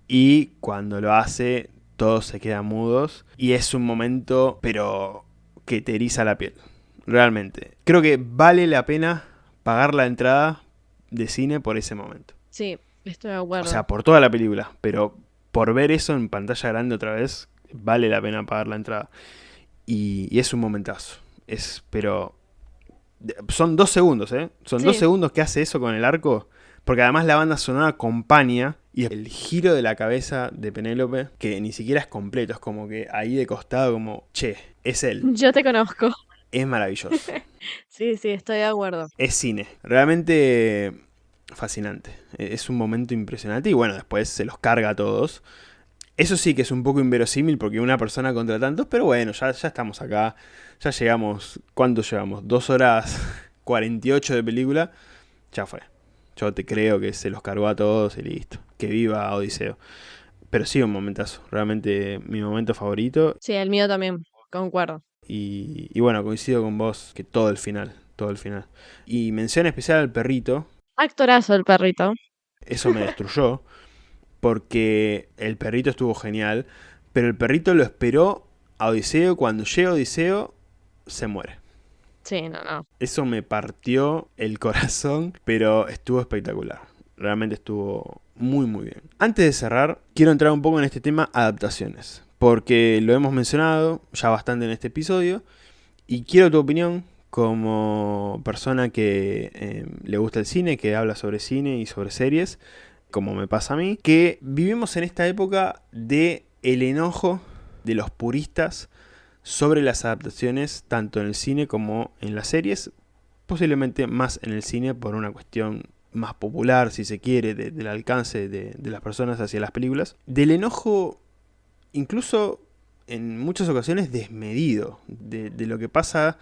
Speaker 1: y cuando lo hace todos se quedan mudos y es un momento pero que te eriza la piel. Realmente. Creo que vale la pena pagar la entrada de cine por ese momento.
Speaker 2: Sí, estoy de
Speaker 1: O
Speaker 2: acuerdo.
Speaker 1: sea, por toda la película, pero por ver eso en pantalla grande otra vez, vale la pena pagar la entrada. Y es un momentazo. Pero son 2 segundos, ¿eh? Son 2 segundos que hace eso con el arco. Porque además la banda sonora acompaña. Y el giro de la cabeza de Penélope, que ni siquiera es completo, es como que ahí de costado, como, che, es él.
Speaker 2: Yo te conozco.
Speaker 1: Es maravilloso.
Speaker 2: Sí, estoy de acuerdo.
Speaker 1: Es cine. Realmente fascinante. Es un momento impresionante. Y bueno, después se los carga a todos. Eso sí que es un poco inverosímil porque una persona contra tantos, pero bueno, ya estamos acá. Ya llegamos. ¿Cuánto llevamos? 2 horas 48 de película. Ya fue. Yo te creo que se los cargó a todos y listo. Que viva Odiseo. Pero sí, un momentazo. Realmente mi momento favorito.
Speaker 2: Sí, el mío también, concuerdo.
Speaker 1: Y bueno, coincido con vos que todo el final. Todo el final. Y mención especial al perrito.
Speaker 2: Actorazo el perrito.
Speaker 1: Eso me destruyó. Porque el perrito estuvo genial, pero el perrito lo esperó a Odiseo. Cuando llega Odiseo, se muere.
Speaker 2: Sí, no.
Speaker 1: Eso me partió el corazón, pero estuvo espectacular. Realmente estuvo muy muy bien. Antes de cerrar, quiero entrar un poco en este tema adaptaciones, porque lo hemos mencionado ya bastante en este episodio, y quiero tu opinión como persona que le gusta el cine, que habla sobre cine y sobre series, como me pasa a mí, que vivimos en esta época de el enojo de los puristas sobre las adaptaciones tanto en el cine como en las series, posiblemente más en el cine por una cuestión más popular, si se quiere, del alcance de las personas hacia las películas, del enojo incluso en muchas ocasiones desmedido, de lo que pasa,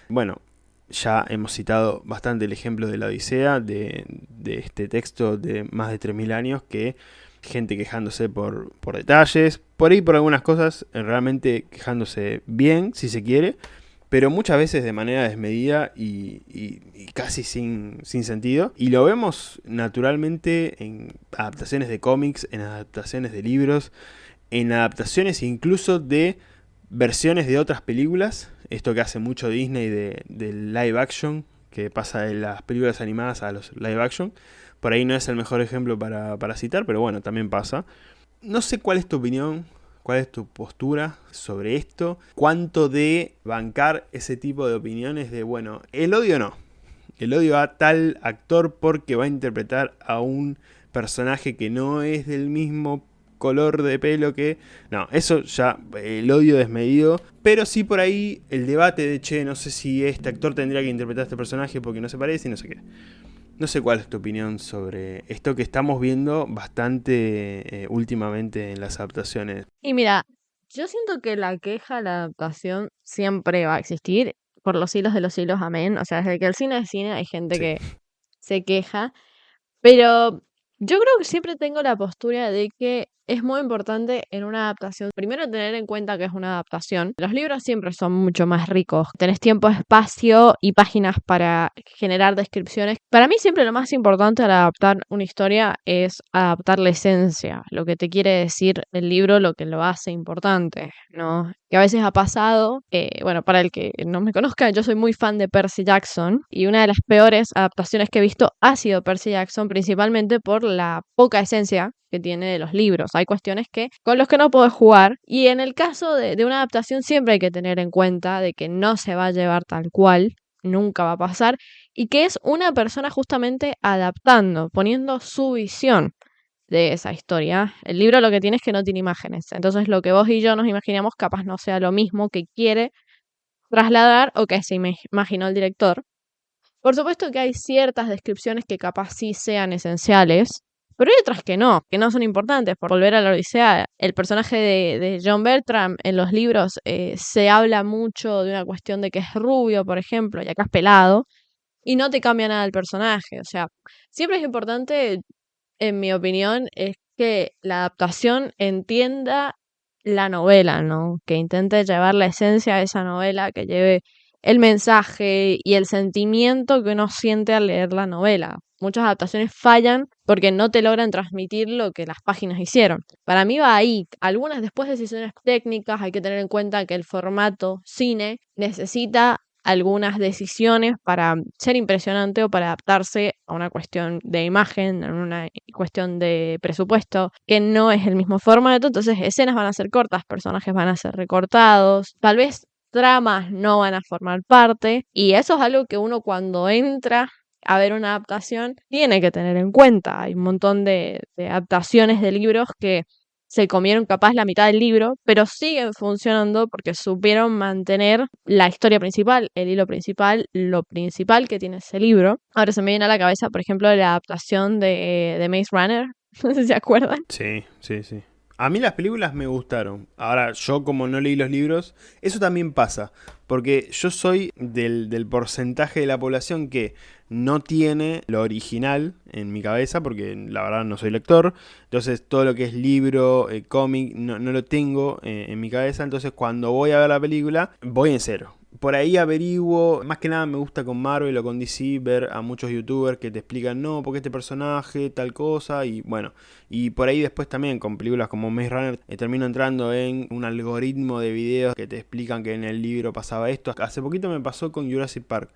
Speaker 1: bueno, ya hemos citado bastante el ejemplo de la Odisea, de este texto de más de 3000 años, que gente quejándose por detalles, por ahí por algunas cosas, realmente quejándose bien, si se quiere, pero muchas veces de manera desmedida y casi sin sentido. Y lo vemos naturalmente en adaptaciones de cómics, en adaptaciones de libros, en adaptaciones incluso de versiones de otras películas. Esto que hace mucho Disney de live action, que pasa de las películas animadas a los live action. Por ahí no es el mejor ejemplo para citar, pero bueno, también pasa. No sé cuál es tu opinión, cuál es tu postura sobre esto. Cuánto de bancar ese tipo de opiniones de, bueno, el odio no. El odio a tal actor porque va a interpretar a un personaje que no es del mismo color de pelo que... No, eso ya, el odio desmedido. Pero sí por ahí el debate de, che, no sé si este actor tendría que interpretar a este personaje porque no se parece y no sé qué. No sé cuál es tu opinión sobre esto que estamos viendo bastante últimamente en las adaptaciones.
Speaker 2: Y mira, yo siento que la queja, la adaptación siempre va a existir por los siglos de los siglos, amén. O sea, desde que el cine es cine hay gente
Speaker 1: Sí.
Speaker 2: que se queja, pero yo creo que siempre tengo la postura de que es muy importante en una adaptación, primero tener en cuenta que es una adaptación. Los libros siempre son mucho más ricos. Tenés tiempo, espacio y páginas para generar descripciones. Para mí siempre lo más importante al adaptar una historia es adaptar la esencia, lo que te quiere decir el libro, lo que lo hace importante, ¿no? Que a veces ha pasado, bueno, para el que no me conozca, yo soy muy fan de Percy Jackson y una de las peores adaptaciones que he visto ha sido Percy Jackson, principalmente por la poca esencia que tiene de los libros. Hay cuestiones que con los que no puedo jugar y en el caso de una adaptación siempre hay que tener en cuenta de que no se va a llevar tal cual, nunca va a pasar y que es una persona justamente adaptando, poniendo su visión de esa historia. El libro lo que tiene es que no tiene imágenes. Entonces lo que vos y yo nos imaginamos capaz no sea lo mismo que quiere trasladar o que se imaginó el director. Por supuesto que hay ciertas descripciones que capaz sí sean esenciales, pero hay otras que no son importantes. Por volver a la Odisea, el personaje de John Bertram en los libros se habla mucho de una cuestión de que es rubio, por ejemplo, y acá es pelado, y no te cambia nada el personaje. O sea, siempre es importante, en mi opinión, es que la adaptación entienda la novela, ¿no? Que intente llevar la esencia de esa novela, que lleve el mensaje y el sentimiento que uno siente al leer la novela. muchas adaptaciones fallan porque no te logran transmitir lo que las páginas hicieron. Para mí va ahí. Algunas después decisiones técnicas, hay que tener en cuenta que el formato cine necesita algunas decisiones para ser impresionante o para adaptarse a una cuestión de imagen, a una cuestión de presupuesto, que no es el mismo formato, entonces escenas van a ser cortas, personajes van a ser recortados, tal vez tramas no van a formar parte, y eso es algo que uno cuando entra a ver una adaptación tiene que tener en cuenta. Hay un montón de adaptaciones de libros que se comieron capaz la mitad del libro, pero siguen funcionando porque supieron mantener la historia principal, el hilo principal, lo principal que tiene ese libro. Ahora se me viene a la cabeza, por ejemplo, la adaptación de Maze Runner, no sé si se acuerdan.
Speaker 1: Sí, sí, sí. A mí las películas me gustaron. Ahora, yo como no leí los libros, eso también pasa. Porque yo soy del porcentaje de la población que no tiene lo original en mi cabeza, porque la verdad no soy lector. Entonces todo lo que es libro, cómic, no lo tengo en mi cabeza. Entonces cuando voy a ver la película, voy en cero. Por ahí averiguo, más que nada me gusta con Marvel o con DC ver a muchos youtubers que te explican, no, porque este personaje, tal cosa, y bueno, y por ahí después también con películas como Maze Runner termino entrando en un algoritmo de videos que te explican que en el libro pasaba esto. Hace poquito me pasó con Jurassic Park.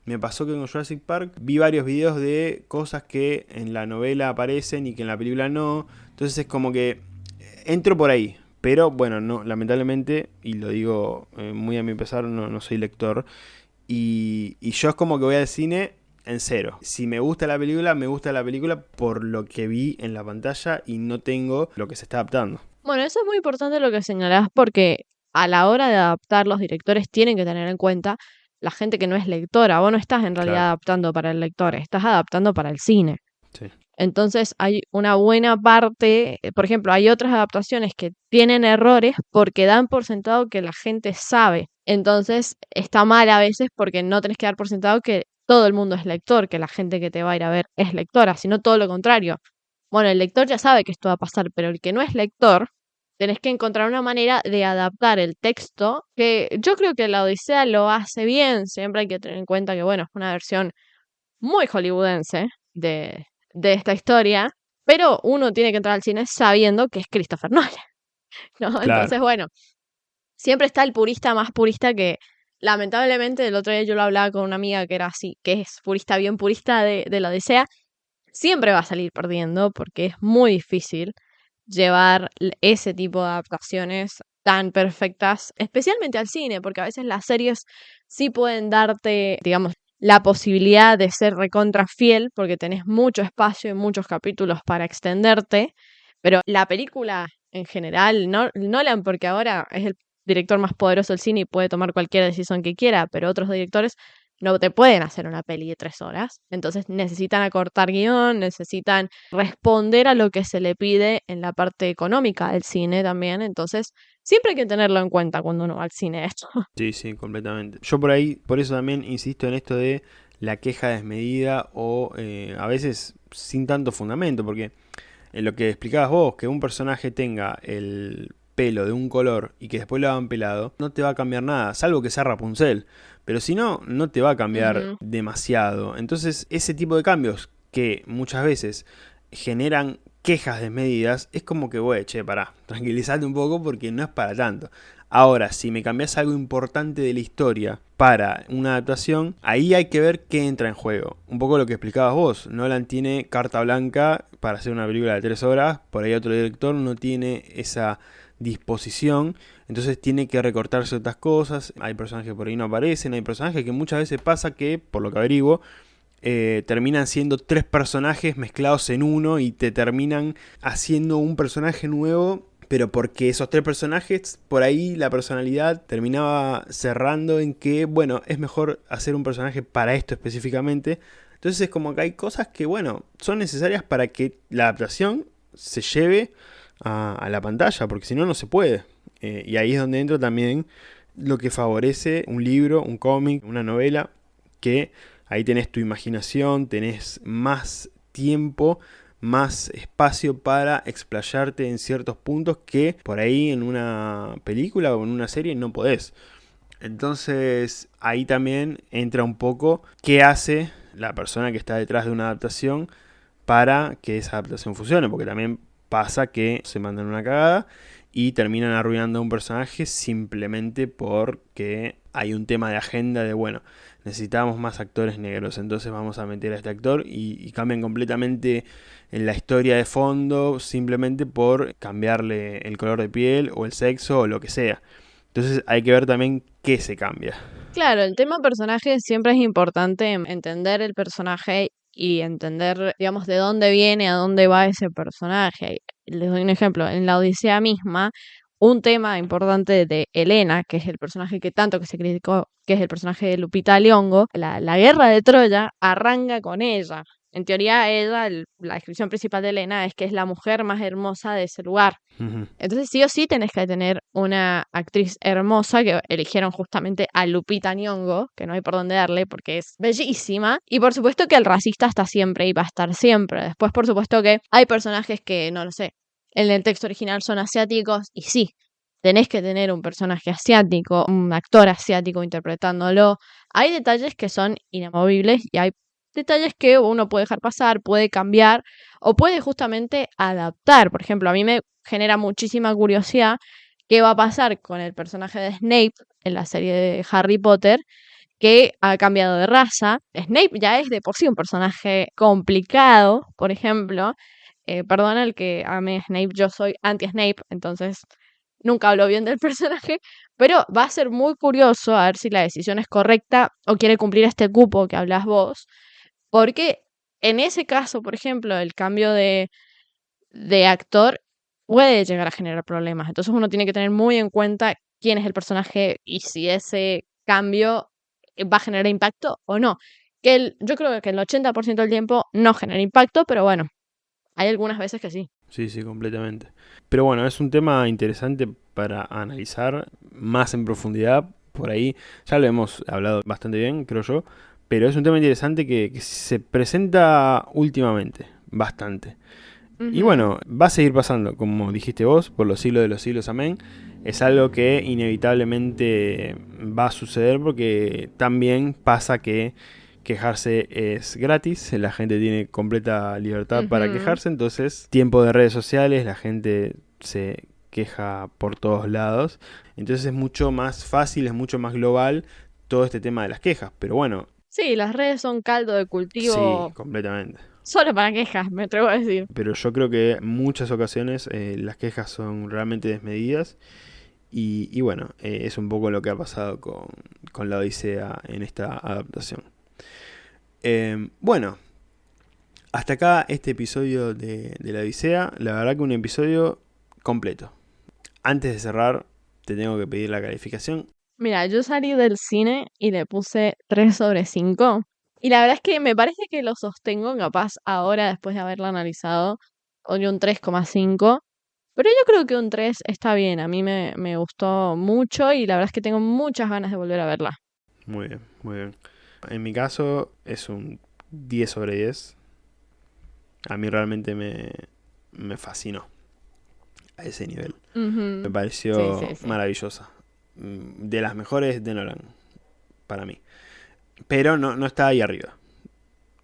Speaker 1: Me pasó que con Jurassic Park vi varios videos de cosas que en la novela aparecen y que en la película no. Entonces es como que entro por ahí. Pero bueno, no, lamentablemente, y lo digo muy a mi pesar, no soy lector. Y yo es como que voy al cine en cero. Si me gusta la película, me gusta la película por lo que vi en la pantalla y no tengo lo que se está adaptando.
Speaker 2: Bueno, eso es muy importante lo que señalás porque a la hora de adaptar los directores tienen que tener en cuenta la gente que no es lectora. Vos no estás en realidad
Speaker 1: Claro,
Speaker 2: adaptando para el lector, estás adaptando para el cine.
Speaker 1: sí,
Speaker 2: Entonces hay una buena parte, por ejemplo, hay otras adaptaciones que tienen errores porque dan por sentado que la gente sabe. Entonces está mal a veces porque no tenés que dar por sentado que todo el mundo es lector, que la gente que te va a ir a ver es lectora, sino todo lo contrario. Bueno, el lector ya sabe que esto va a pasar, pero el que no es lector, tenés que encontrar una manera de adaptar el texto, que yo creo que la Odisea lo hace bien, siempre hay que tener en cuenta que, bueno, es una versión muy hollywoodense de esta historia, pero uno tiene que entrar al cine sabiendo que es Christopher Nolan, ¿no?
Speaker 1: claro.
Speaker 2: Entonces, bueno, siempre está el purista más purista que, lamentablemente, el otro día yo lo hablaba con una amiga que era así, que es purista, bien purista de la Odisea, siempre va a salir perdiendo porque es muy difícil llevar ese tipo de adaptaciones tan perfectas, especialmente al cine, porque a veces las series sí pueden darte, digamos, la posibilidad de ser recontra fiel, porque tenés mucho espacio y muchos capítulos para extenderte, pero la película en general, no, Nolan, porque ahora es el director más poderoso del cine y puede tomar cualquier decisión que quiera, pero otros directores no te pueden hacer una peli de 3 horas. Entonces necesitan acortar guión, necesitan responder a lo que se le pide en la parte económica del cine también. Entonces siempre hay que tenerlo en cuenta cuando uno va al cine esto.
Speaker 1: Sí, sí, completamente. Yo por ahí, por eso también insisto en esto de la queja desmedida o a veces sin tanto fundamento, porque en lo que explicabas vos, que un personaje tenga el pelo de un color y que después lo hagan pelado, no te va a cambiar nada, salvo que sea Rapunzel. Pero si no, no te va a cambiar
Speaker 2: Ujú.
Speaker 1: demasiado. Entonces, ese tipo de cambios que muchas veces generan quejas desmedidas, es como que, güey, che, pará, tranquilízate un poco porque no es para tanto. Ahora, si me cambias algo importante de la historia para una adaptación, ahí hay que ver qué entra en juego. Un poco lo que explicabas vos. Nolan tiene carta blanca para hacer una película de 3 horas, por ahí otro director no tiene esa disposición, entonces tiene que recortar ciertas cosas. Hay personajes que por ahí no aparecen, hay personajes que muchas veces pasa que, por lo que averiguo, terminan siendo 3 personajes mezclados en uno y te terminan haciendo un personaje nuevo, pero porque esos 3 personajes, por ahí la personalidad terminaba cerrando en que, bueno, es mejor hacer un personaje para esto específicamente. Entonces es como que hay cosas que, bueno, son necesarias para que la adaptación se lleve a la pantalla, porque si no, no se puede. Y ahí es donde entra también lo que favorece un libro, un cómic, una novela, que ahí tenés tu imaginación, tenés más tiempo, más espacio para explayarte en ciertos puntos que por ahí en una película o en una serie no podés. Entonces ahí también entra un poco qué hace la persona que está detrás de una adaptación para que esa adaptación funcione, porque también pasa que se mandan una cagada y terminan arruinando a un personaje simplemente porque hay un tema de agenda de, bueno, necesitamos más actores negros, entonces vamos a meter a este actor y cambian completamente en la historia de fondo simplemente por cambiarle el color de piel o el sexo o lo que sea. Entonces hay que ver también qué se cambia.
Speaker 2: Claro, el tema personaje siempre es importante entender el personaje y entender, digamos, de dónde viene, a dónde va ese personaje. Les doy un ejemplo, en la Odisea misma, un tema importante de Helena, que es el personaje que tanto que se criticó, que es el personaje de Lupita Nyong'o, la guerra de Troya arranca con ella. En teoría, ella, la descripción principal de Helena es que es la mujer más hermosa de ese lugar.
Speaker 1: Ujú.
Speaker 2: Entonces sí o sí tenés que tener una actriz hermosa que eligieron justamente a Lupita Nyong'o, que no hay por dónde darle porque es bellísima. Y por supuesto que el racista está siempre y va a estar siempre. Después por supuesto que hay personajes que, no lo sé, en el texto original son asiáticos y sí, tenés que tener un personaje asiático, un actor asiático interpretándolo. Hay detalles que son inamovibles y hay detalles que uno puede dejar pasar, puede cambiar o puede justamente adaptar. Por ejemplo, a mí me genera muchísima curiosidad qué va a pasar con el personaje de Snape en la serie de Harry Potter, que ha cambiado de raza. Snape ya es de por sí un personaje complicado, por ejemplo. Perdona el que ame a Snape, yo soy anti-Snape, entonces nunca hablo bien del personaje, pero va a ser muy curioso a ver si la decisión es correcta o quiere cumplir este cupo que hablas vos, porque en ese caso, por ejemplo, el cambio de actor puede llegar a generar problemas. Entonces uno tiene que tener muy en cuenta quién es el personaje y si ese cambio va a generar impacto o no. Yo creo que el 80% del tiempo no genera impacto, pero bueno, hay algunas veces que sí.
Speaker 1: Sí, sí, completamente. Pero bueno, es un tema interesante para analizar más en profundidad. Por ahí ya lo hemos hablado bastante bien, creo yo. Pero es un tema interesante que se presenta últimamente, bastante. Y
Speaker 2: Ujú.
Speaker 1: bueno, va a seguir pasando, como dijiste vos, por los siglos de los siglos, amén. Es algo que inevitablemente va a suceder porque también pasa que quejarse es gratis, la gente tiene completa libertad para
Speaker 2: Ujú.
Speaker 1: quejarse, entonces tiempo de redes sociales, la gente se queja por todos lados, entonces es mucho más fácil, es mucho más global todo este tema de las quejas, pero bueno,
Speaker 2: Sí, las redes son caldo de
Speaker 1: sí,
Speaker 2: cultivo
Speaker 1: completamente.
Speaker 2: solo para quejas, me atrevo a decir.
Speaker 1: Pero yo creo que en muchas ocasiones las quejas son realmente desmedidas y bueno, es un poco lo que ha pasado con la Odisea en esta adaptación. Bueno, hasta acá este episodio de la Odisea. La verdad que un episodio completo. Antes de cerrar, te tengo que pedir la calificación.
Speaker 2: Mira, yo salí del cine y le puse 3/5. Y la verdad es que me parece que lo sostengo, capaz ahora, después de haberla analizado, doy un 3,5. Pero yo creo que un 3 está bien. A mí me gustó mucho y la verdad es que tengo muchas ganas de volver a verla.
Speaker 1: Muy bien, muy bien. En mi caso es un 10/10. A mí realmente me fascinó a ese nivel. Me
Speaker 2: Ujú. Sí,
Speaker 1: pareció
Speaker 2: sí, sí.
Speaker 1: maravillosa. De las mejores de Nolan, para mí. Pero no está ahí arriba.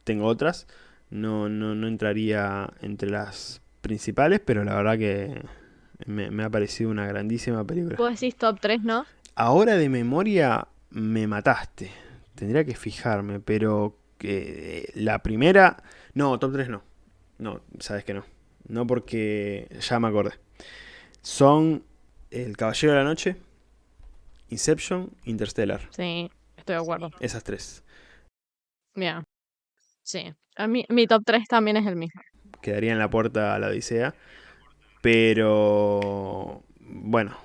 Speaker 1: Tengo otras. No entraría entre las principales, pero la verdad que me ha parecido una grandísima película.
Speaker 2: Vos decís top 3, ¿no?
Speaker 1: Ahora de memoria me mataste. Tendría que fijarme, pero que la primera... No, top 3 no. No, sabes que no. No porque ya me acordé. Son El Caballero de la Noche, Inception, Interstellar.
Speaker 2: Sí, estoy de acuerdo.
Speaker 1: Esas tres.
Speaker 2: Mira, sí. A mí, mi top 3 también es el mismo.
Speaker 1: Quedaría en la puerta a la Odisea. Pero bueno,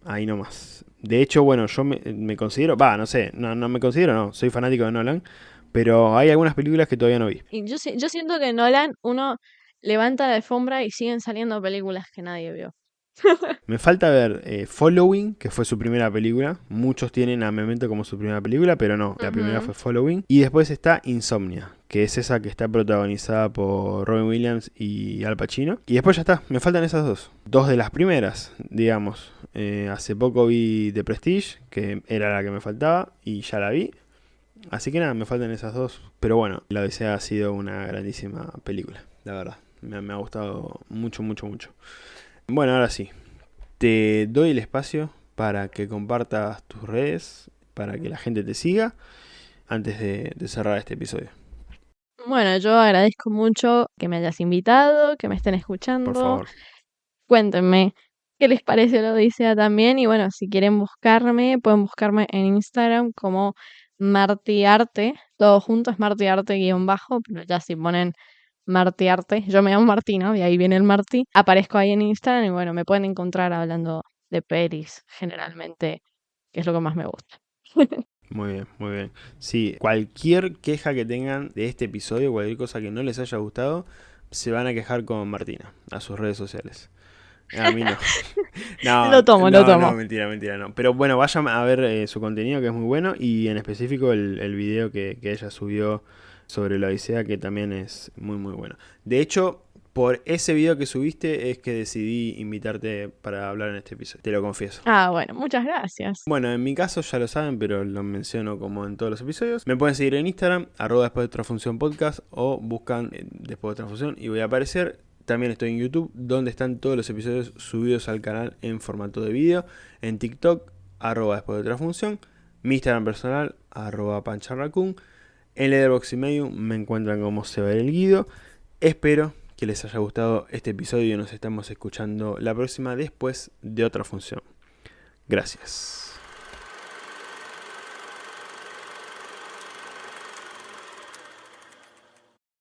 Speaker 1: ahí nomás. De hecho, bueno, yo me considero, no sé, no me considero, no, soy fanático de Nolan, pero hay algunas películas que todavía no vi.
Speaker 2: Y yo siento que Nolan, uno levanta la alfombra y siguen saliendo películas que nadie vio.
Speaker 1: Me falta ver Following, que fue su primera película. Muchos tienen a Memento como su primera película, pero no, la primera
Speaker 2: Ujú.
Speaker 1: fue Following. Y después está Insomnia, que es esa que está protagonizada por Robin Williams y Al Pacino. Y después ya está, me faltan esas dos. Dos de las primeras, digamos. Hace poco vi The Prestige, que era la que me faltaba, y ya la vi. Así que nada, me faltan esas dos. Pero bueno, La Odisea ha sido una grandísima película, la verdad. Me ha gustado mucho, mucho, mucho. Bueno, ahora sí. Te doy el espacio para que compartas tus redes, para que la gente te siga, antes de cerrar este episodio.
Speaker 2: Bueno, yo agradezco mucho que me hayas invitado, que me estén
Speaker 1: Por
Speaker 2: escuchando.
Speaker 1: favor.
Speaker 2: Cuéntenme qué les pareció la Odisea también. Y bueno, si quieren buscarme, pueden buscarme en Instagram como Martiarte. Todo junto es Martiarte guión bajo, pero ya si ponen Martiarte, yo me llamo Martina, de ahí viene el Martí. Aparezco ahí en Instagram y bueno, me pueden encontrar hablando de pelis, generalmente, que es lo que más me gusta.
Speaker 1: Muy bien, muy bien. Sí, cualquier queja que tengan de este episodio, cualquier cosa que no les haya gustado, se van a quejar con Martina, a sus redes sociales. A mí no. No,
Speaker 2: Lo tomo, lo
Speaker 1: no,
Speaker 2: tomo.
Speaker 1: no, mentira, mentira, no. Pero bueno, vayan a ver su contenido, que es muy bueno, y en específico el video que ella subió sobre la Odisea, que también es muy, muy bueno. De hecho, por ese video que subiste es que decidí invitarte para hablar en este episodio, te lo confieso.
Speaker 2: Ah, bueno, muchas gracias.
Speaker 1: Bueno, en mi caso ya lo saben, pero lo menciono como en todos los episodios. Me pueden seguir en Instagram, @después de otra función podcast, o buscan después de otra función y voy a aparecer. También estoy en YouTube, donde están todos los episodios subidos al canal en formato de video. En TikTok, @después de otra función. Mi Instagram personal, @pancharracun. En Letterboxd y Medium me encuentran como Seba el Guido. Espero que les haya gustado este episodio y nos estamos escuchando la próxima después de otra función. Gracias.